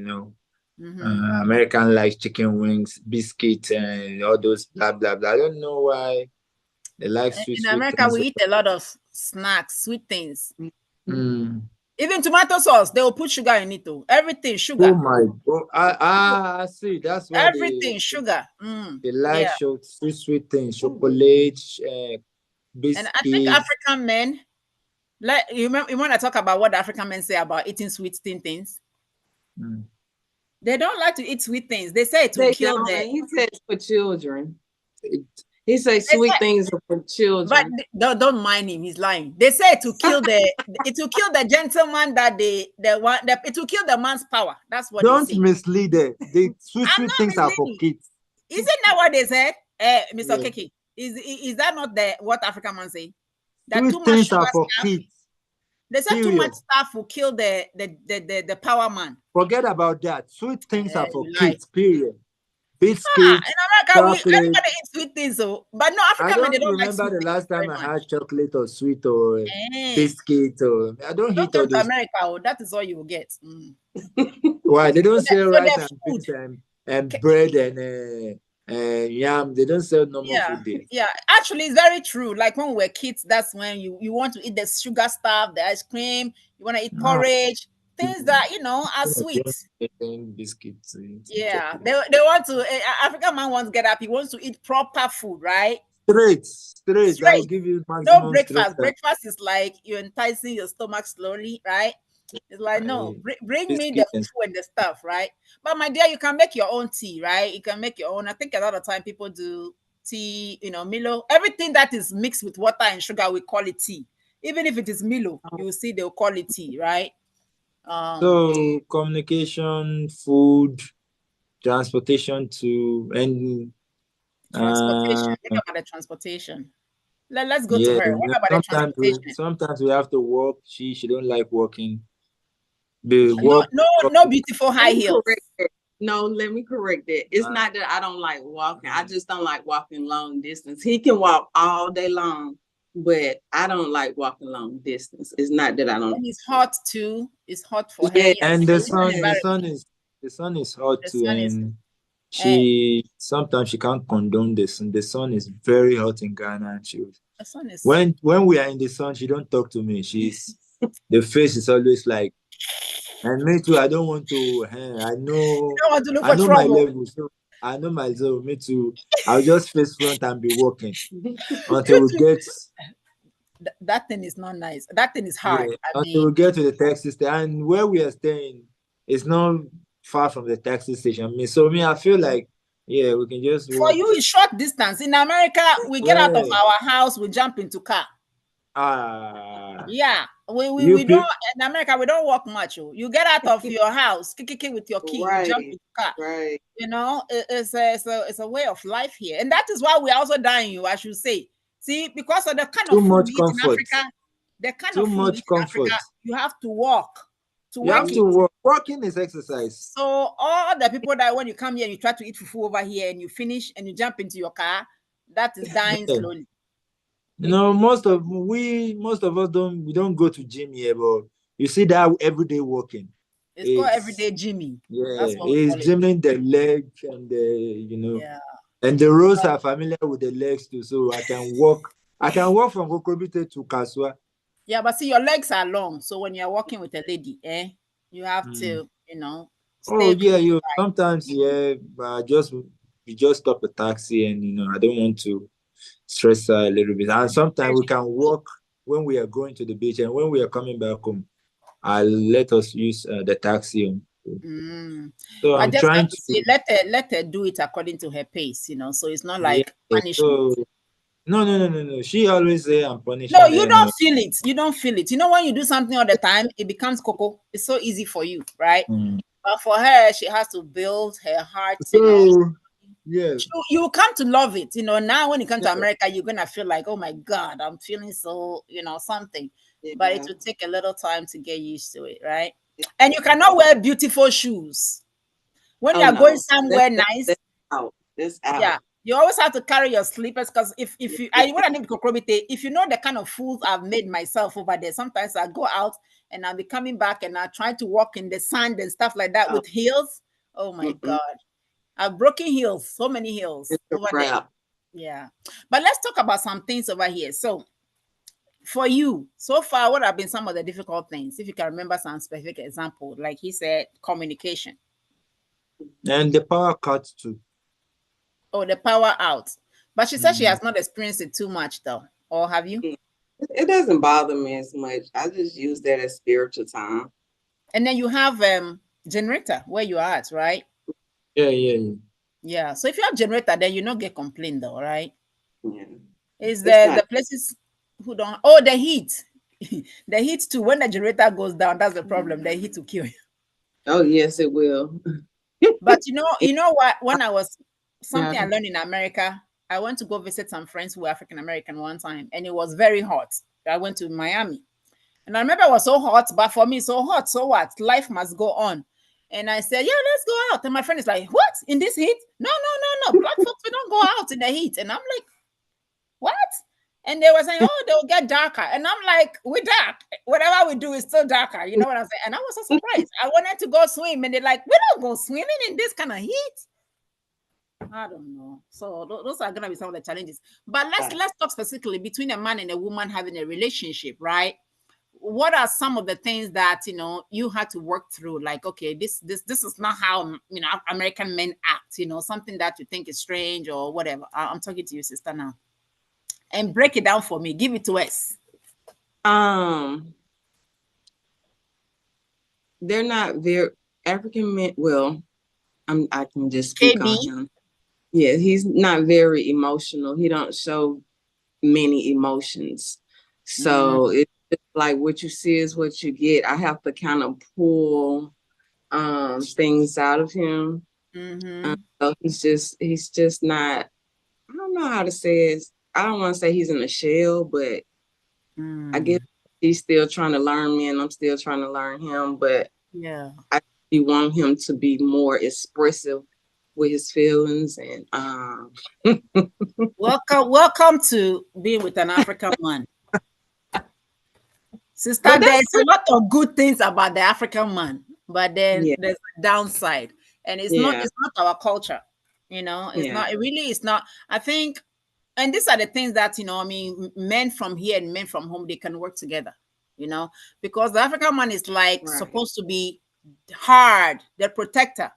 American like chicken wings, biscuits, and all those blah blah blah. I don't know why they like sweet. In America, we eat a lot of snacks, sweet things. Mm. Even tomato sauce, they will put sugar in it too. Everything sugar. Oh my God! I see. That's why everything sugar. They like sweet things, chocolate, biscuits. And I think African men, like you want to talk about what African men say about eating sweet things. They don't like to eat sweet things. They say to kill them. He says for children. He says sweet things are for children. But don't mind him. He's lying. They say to kill it will kill the gentleman that it will kill the man's power. That's what. Don't mislead it. The sweet things are for kids. Isn't that what they said, Mr. Keke? Is that not what African man say? That sweet too much things sugar are for stuff, kids. They said too much stuff will kill the power man. Forget about that. Sweet things are for kids. Period. Biscuits. In America, everybody eats sweet things, but no, African men, they don't like sweet. I remember the last time I had chocolate or sweet or biscuit or I don't eat all those. America, that is all you will get. Why they don't sell rice and beans and bread and yam? They don't sell normal food there. Yeah, actually, it's very true. Like when we were kids, that's when you want to eat the sugar stuff, the ice cream. You want to eat porridge. Things that are sweet. Biscuits. Yeah, they want to. African man wants to get up. He wants to eat proper food, right? Straight. I will give you no breakfast. Breakfast is like you're enticing your stomach slowly, right? It's like no, bring me the food and the stuff, right? But my dear, you can make your own tea, right? You can make your own. I think a lot of time people do tea, Milo. Everything that is mixed with water and sugar, we call it tea. Even if it is Milo, you will see they'll call it tea, right? So communication, food, transportation transportation. Think about the transportation. Let's go to her. What about the transportation? Sometimes we have to walk. She don't like walking. No beautiful high heels. No, let me correct that. It's not that I don't like walking. I just don't like walking long distance. He can walk all day long. But I don't like walking long distance. It's not that I don't. And it's hot too. It's hot for her. And the sun is hot too. And sometimes she can't condone this. And the sun is very hot in Ghana. And when we are in the sun, she don't talk to me. The face is always like, and me too. I don't want to. I know. You don't want to look for trouble. My level. So I know myself. Me too. I'll just face front and be walking until You we too. get. That thing is not nice. That thing is hard. Yeah, I until we mean, get to the taxi station, and where we are staying is not far from the taxi station. I mean, so me, I feel like, yeah, we can just for walk. you, it's short distance. In America, we get out of Yeah. our house, we jump into car. Ah, Yeah, you we don't people. in America. We don't walk much. Oh. You get out of your house, kick with your key, you jump Right, into car. right. You know, it's a way of life here, and that is why we're also dying. You, I should say, see, because of the kind Too of food much we eat in comfort. Africa, the kind Too of food we much eat in Africa, comfort. you have to walk to You have work to it. walk. Walking is exercise. So all the people that when you come here, you try to eat fufu over here, and you finish and you jump into your car, that is dying Yeah. slowly. You know, most of us don't go to gym here, but you see that everyday walking. It's called It's everyday Jimmy. yeah, That's what we it's call it. gymming the leg and Yeah. and the roads are familiar with the legs too. So I can walk. I can walk from Okrobite to Kaswa. Yeah, but see, your legs are long. So when you're walking with a lady, you have Mm. to, Oh stay yeah, close you by. sometimes but we just stop a taxi and I don't want to stress her a little bit. And sometimes we can walk when we are going to the beach and when we are coming back home. I'll let us use the taxi. So I I'm just have trying to to, say, let her do it according to her pace, so it's not yeah. like punishment. So no. She always say I'm No, punishing you her. don't feel it. You don't feel it. When you do something all the time, it becomes cocoa. It's so easy for you, right? Mm. But for her, she has to build her heart, So yeah, you come to love it. Now when you come to yeah. America, you're gonna feel like, oh my God, I'm feeling so, something. But it Yeah. will take a little time to get used to it, right? And you cannot wear beautiful shoes. When you Oh are going no. somewhere nice, That's out. That's out. yeah, you always have to carry your slippers because if you I when I live in Kokrobite, if you know the kind of fools I've made myself over there, sometimes I go out and I'll be coming back and I try to walk in the sand and stuff like that Oh, with heels. Oh my mm-mm. God. I've broken heels, so many heels It's a over there. wrap. Yeah. But let's talk about some things over here. So for you, so far, what have been some of the difficult things? If you can remember some specific example, like he said, communication. And the power cut too. Oh, the power out. But she said she Mm. has not experienced it too much though. Or have you? It doesn't bother me as much. I just use that as spiritual time. And then you have generator where you are at, right? Yeah. Yeah. So if you have generator, then you not get complained though, right? Yeah. Is It's not. the places who don't the heat. The heat too. When the generator goes down, that's the problem. The heat will kill you. Oh yes, it will. But you know what? When I was something I Yeah. learned in America, I went to go visit some friends who were African American one time, and it was very hot. I went to Miami, and I remember it was so hot, but for me, so hot, so what? Life must go on. And I said, yeah, let's go out. And my friend is like, what? In this heat? No. Black folks, we don't go out in the heat. And I'm like, what? And they were saying, oh, they'll get darker. And I'm like, we're dark. Whatever we do is still darker. You know what I'm saying? And I was so surprised. I wanted to go swim, and they're like, we don't go swimming in this kind of heat. I don't know. So those are gonna be some of the challenges. But let's talk specifically between a man and a woman having a relationship, right? What are some of the things that you had to work through? Like, okay, this is not how American men act. Something that you think is strange or whatever. I'm talking to you, sister, now, and break it down for me. Give it to us. They're not very African men. Well, I can just speak KB. on him. Yeah, he's not very emotional. He don't show many emotions. So it's just like what you see is what you get. I have to kind of pull things out of him. So he's just not, I don't know how to say it. I don't want to say he's in a shell, but I guess he's still trying to learn me and I'm still trying to learn him. But yeah, I want him to be more expressive with his feelings and welcome to being with an African man. Sister, but there's a lot of good things about the African man, but then yeah, there's a downside, and it's not our culture. It's not. It really is not. I think, and these are the things that I mean, men from here and men from home, they can work together. Because the African man is like right. supposed to be hard, the protector.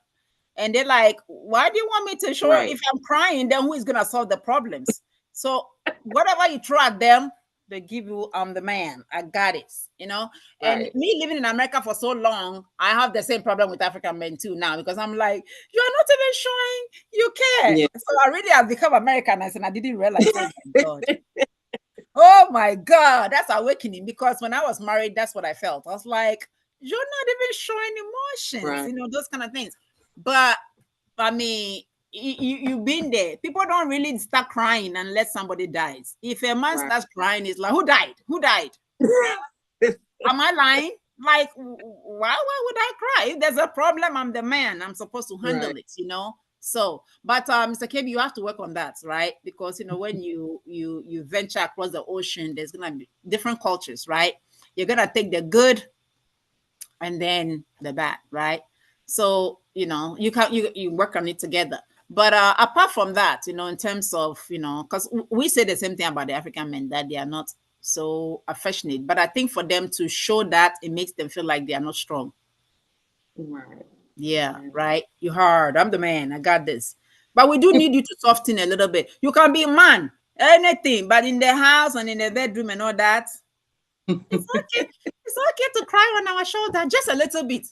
And they're like, why do you want me to show Right. if I'm crying, then who is gonna solve the problems? So whatever you throw at them, they give you, I'm the man, I got it, you know. And Right. me living in America for so long, I have the same problem with African men too now, because I'm like, you're not even showing you care. Yeah. So I really have become Americanized, and I didn't realize. Oh my God. Oh my God, that's awakening, because when I was married, that's what I felt. I was like, you're not even showing emotions, Right. you know, those kind of things. But I mean, you've been there. People don't really start crying unless somebody dies. If a man Right. starts crying, it's like, who died? Who died? Am I lying? Like, why would I cry? If there's a problem, I'm the man. I'm supposed to handle Right. it, you know. So, but Mr. KB, you have to work on that, right? Because you know, when you venture across the ocean, there's gonna be different cultures, right? You're gonna take the good and then the bad, right? So you know, you work on it together. But apart from that, you know, in terms of, you know, because we say the same thing about the African men, that they are not so affectionate. But I think for them to show that, it makes them feel like they are not strong. Right. Yeah, right. You hard. I'm the man. I got this. But we do need you to soften a little bit. You can be a man, anything, but in the house and in the bedroom and all that, it's okay. It's okay to cry on our shoulder, just a little bit.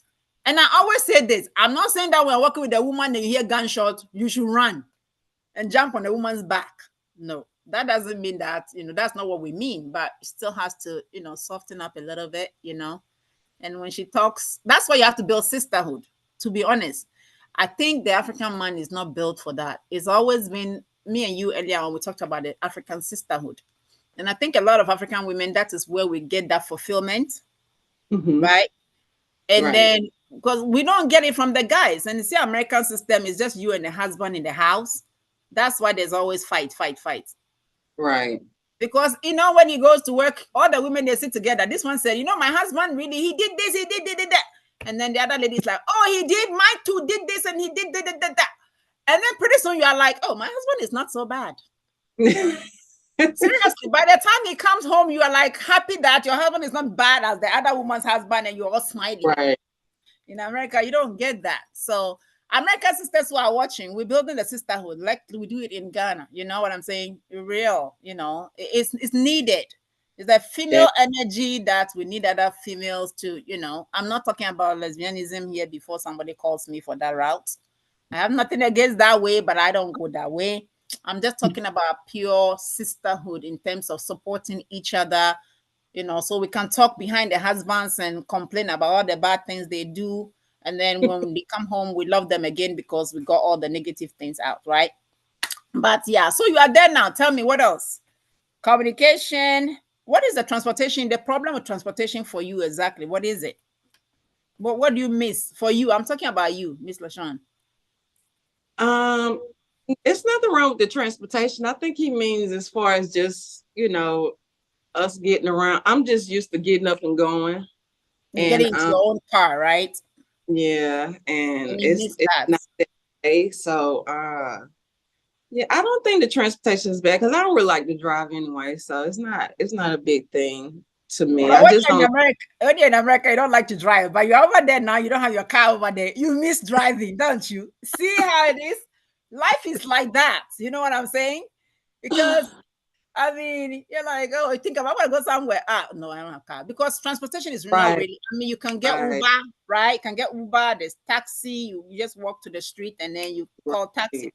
And I always say this. I'm not saying that when working with a woman and you hear gunshot, you should run and jump on a woman's back. No, that doesn't mean that, you know, that's not what we mean, but it still has to, you know, soften up a little bit, you know. And when she talks, that's why you have to build sisterhood, to be honest. I think the African man is not built for that. It's always been me and you earlier when we talked about the African sisterhood. And I think a lot of African women, that is where we get that fulfillment, right? And Right. then because we don't get it from the guys, and you see, American system is just you and the husband in the house. That's why there's always fight. Right. Because you know, when he goes to work, all the women, they sit together. This one said, you know, my husband really, he did this, he did that. And then the other lady's like, oh, he did, mine too did this, and he did that. And then pretty soon you are like, oh, my husband is not so bad. Seriously, by the time he comes home, you are like happy that your husband is not bad as the other woman's husband, and you're all smiling. Right. In America, you don't get that. So American sisters who are watching, we're building a sisterhood like we do it in Ghana. You know what I'm saying? Real, you know, it's needed. It's a female energy that we need other females to, you know. I'm not talking about lesbianism here before somebody calls me for that route. I have nothing against that way, but I don't go that way. I'm just talking about pure sisterhood in terms of supporting each other, you know, so we can talk behind the husbands and complain about all the bad things they do. And then when they come home, we love them again because we got all the negative things out, right? But yeah, so you are there now. Tell me what else? Communication. What is the transportation? The problem with transportation for you exactly? What is it? What do you miss for you? I'm talking about you, Miss LaShawn. It's nothing wrong with the transportation. I think he means as far as just, you know, us getting around. I'm just used to getting up and going. And getting into your own car, right? Yeah, and you it's miss that. not that way. So yeah, I don't think the transportation is bad because I don't really like to drive anyway. So it's not a big thing to me. But I just don't. when you're in America, you don't like to drive, but you're over there now, you don't have your car over there. You miss driving, don't you? See how it is? Life is like that. You know what I'm saying? Because I mean, you're like, oh, I think I'm going to go somewhere. No, I don't have a car. Because transportation is not Right. really, I mean, you can get Right. Uber, right? You can get Uber, there's taxi, you just walk to the street and then you call taxi,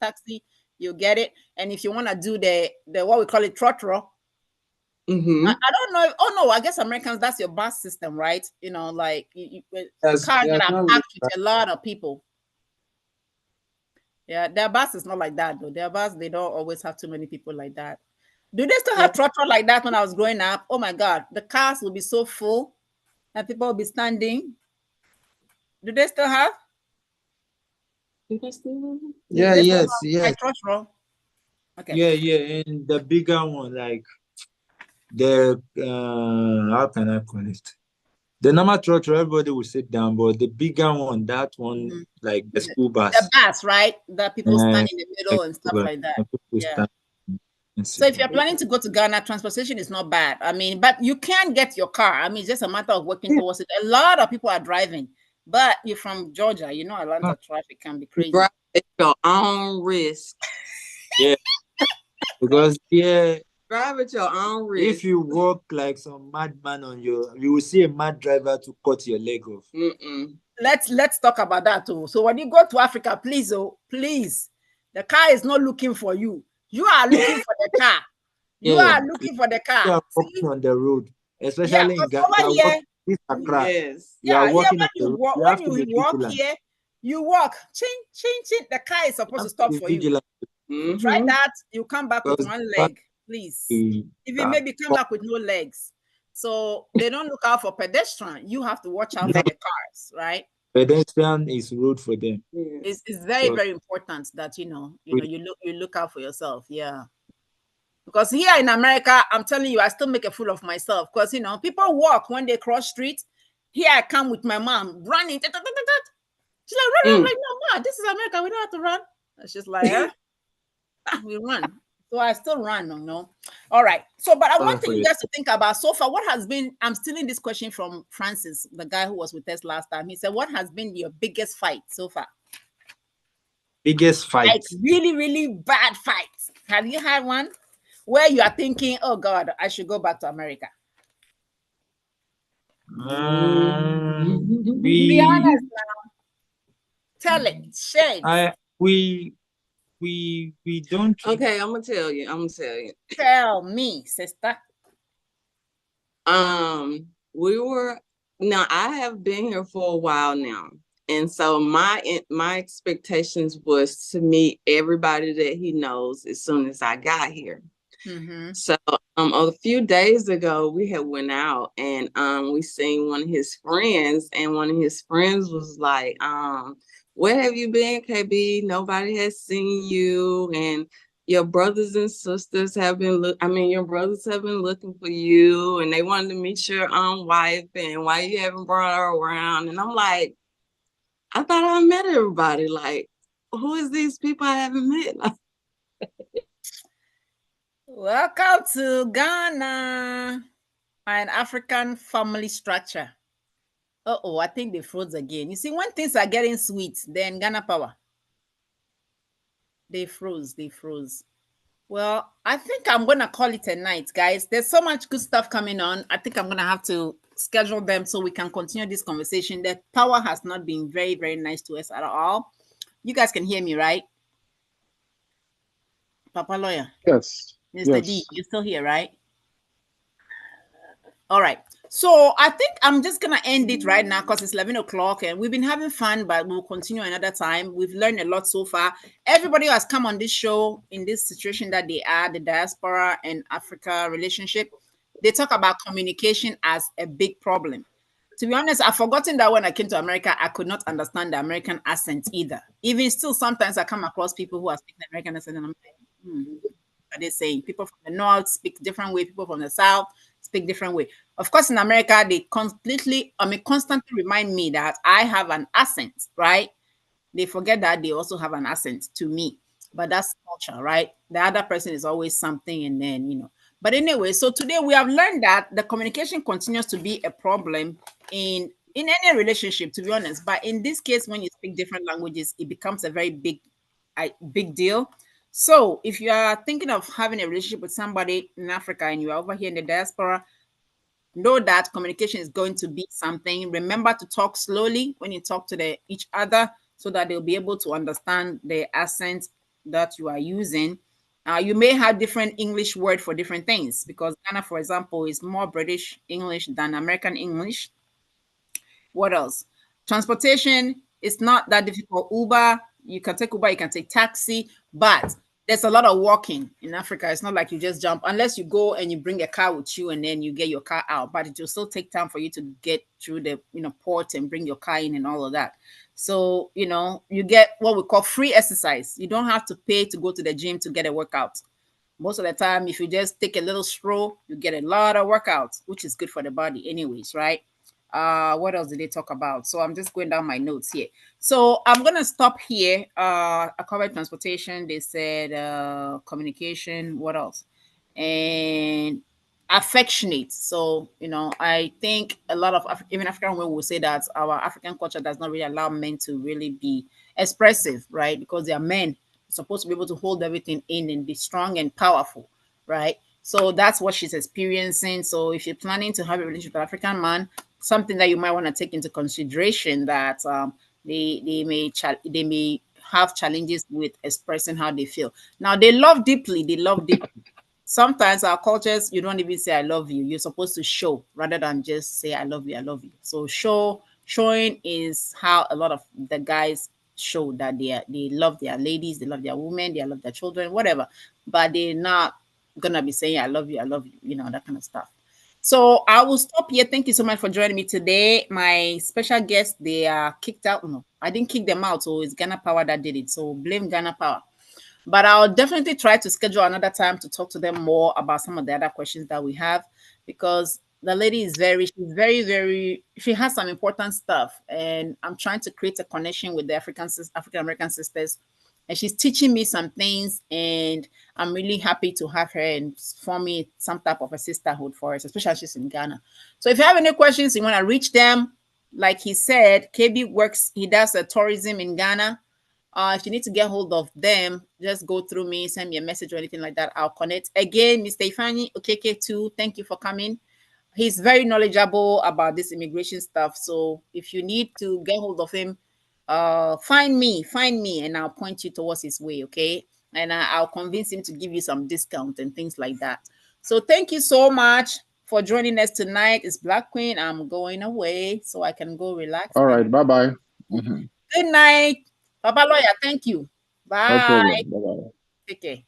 you get it. And if you want to do the what we call it, trotro, I don't know. Oh no, I guess Americans, that's your bus system, right? You know, like cars that are packed with a lot of people. Yeah, their bus is not like that though. Their bus, they don't always have too many people like that. Do they still have trotro like that when I was growing up? Oh my God, the cars will be so full and people will be standing. Do they still have? Yeah, yes. Trotro? Okay. Yeah, and the bigger one, like the how can I call it? The normal trotro, everybody will sit down, but the bigger one, that one, like the school bus. The bus, right? That people stand in the middle and stuff like that. Yeah. So if you're planning to go to Ghana, transportation is not bad. I mean, but you can get your car. I mean, it's just a matter of working towards it. A lot of people are driving, But you're from Georgia, you know Atlanta traffic can be crazy. Drive at your own risk. Yeah. Because Drive at your own risk. if you walk like some madman you will see a mad driver to cut your leg off. Let's talk about that too. So when you go to Africa, please, please, the car is not looking for you. You are looking for the car. You are looking for the car. You are walking on the road, especially in Ghana. Over here, yes. You are walking on the when road. you walk, You have when to you be walk vigilant. here, you walk, ching, ching, ching. The car is supposed to stop for you. Try that. You come back with one leg, please. Even maybe come back with no legs. So they don't look out for pedestrian. You have to watch out for the cars, right? Pedestrian is road for them. It's very, very important that you look out for yourself. Yeah. Because here in America, I'm telling you, I still make a fool of myself. Because people walk when they cross street. Here I come with my mom running. She's like, run. I'm like, no, Ma, this is America. We don't have to run. She's like, we run. So I still run, All right. So, but I want you guys to think about so far. What has been? I'm stealing this question from Francis, the guy who was with us last time. He said, "What has been your biggest fight so far?" Biggest fight? Like really, really bad fights. Have you had one where you are thinking, "Oh God, I should go back to America"? Be honest now. Tell it. Share it. We don't. Okay, I'm gonna tell you. Tell me, sister. I have been here for a while now, and so my expectations was to meet everybody that he knows as soon as I got here. So a few days ago we had went out and we seen one of his friends, and one of his friends was like, where have you been, KB? Nobody has seen you, and your brothers and sisters have been your brothers have been looking for you, and they wanted to meet your wife, and why you haven't brought her around. And I'm like, I thought I met everybody. Like, who is these people I haven't met? Welcome to Ghana, an African family structure. I think they froze again. You see, when things are getting sweet, then Ghana power. They froze. Well, I think I'm going to call it a night, guys. There's so much good stuff coming on. I think I'm going to have to schedule them so we can continue this conversation. The power has not been very, very nice to us at all. You guys can hear me, right? Papa Lawyer. Yes. Mr. D, you're still here, right? All right. So I think I'm just going to end it right now because it's 11 o'clock and we've been having fun, but we'll continue another time. We've learned a lot so far. Everybody who has come on this show in this situation that they are, the diaspora and Africa relationship, they talk about communication as a big problem. To be honest, I've forgotten that when I came to America, I could not understand the American accent either. Even still, sometimes I come across people who are speaking American accent and I'm like, what are they saying? People from the North speak different way. People from the South speak different way. Of course, in America, they constantly remind me that I have an accent, right? They forget that they also have an accent to me, but that's culture, right? The other person is always something, and then, But anyway, so today we have learned that the communication continues to be a problem in any relationship, to be honest. But in this case, when you speak different languages, it becomes a very big deal. So if you are thinking of having a relationship with somebody in Africa and you are over here in the diaspora, know that communication is going to be something. Remember to talk slowly when you talk to each other so that they'll be able to understand the accent that you are using. You may have different English word for different things because Ghana, for example, is more British English than American English. What else? Transportation is not that difficult. Uber, you can take Uber, you can take taxi, but there's a lot of walking in Africa. It's not like you just jump unless you go and you bring a car with you and then you get your car out. But it will still take time for you to get through the port and bring your car in and all of that. So you get what we call free exercise. You don't have to pay to go to the gym to get a workout. Most of the time, if you just take a little stroll, you get a lot of workouts, which is good for the body anyways, right? What else did they talk about? So I'm just going down my notes here. So I'm gonna stop here. I covered transportation. They said communication. What else? And affectionate. So, I think a lot of even African women will say that our African culture does not really allow men to really be expressive, right? Because they are men supposed to be able to hold everything in and be strong and powerful, right? So that's what she's experiencing. So if you're planning to have a relationship with an African man, something that you might want to take into consideration that they may have challenges with expressing how they feel. Now they love deeply, sometimes our cultures, you don't even say I love you. You're supposed to show rather than just say I love you, I love you. So showing is how a lot of the guys show that they love their ladies, they love their women, they love their children, whatever. But they're not gonna be saying I love you, that kind of stuff. So I will stop here. Thank you so much for joining me today. My special guests, they are kicked out. No, I didn't kick them out. So it's Ghana Power that did it. So blame Ghana Power. But I'll definitely try to schedule another time to talk to them more about some of the other questions that we have, because the lady is she's very, very, she has some important stuff. And I'm trying to create a connection with the African American sisters. And she's teaching me some things. And I'm really happy to have her and forming some type of a sisterhood for us, especially she's in Ghana. So if you have any questions, you want to reach them, like he said, KB he does tourism in Ghana. If you need to get hold of them, just go through me, send me a message or anything like that. I'll connect. Again, Mr. Ifeanyi Okeke too, thank you for coming. He's very knowledgeable about this immigration stuff. So if you need to get hold of him, find me, and I'll point you towards his way, okay? And I'll convince him to give you some discount and things like that. So thank you so much for joining us tonight. It's Black Queen. I'm going away so I can go relax. All right, bye-bye. Good night. Baba Lawyer, thank you. No Bye. problem. Bye-bye. Take care.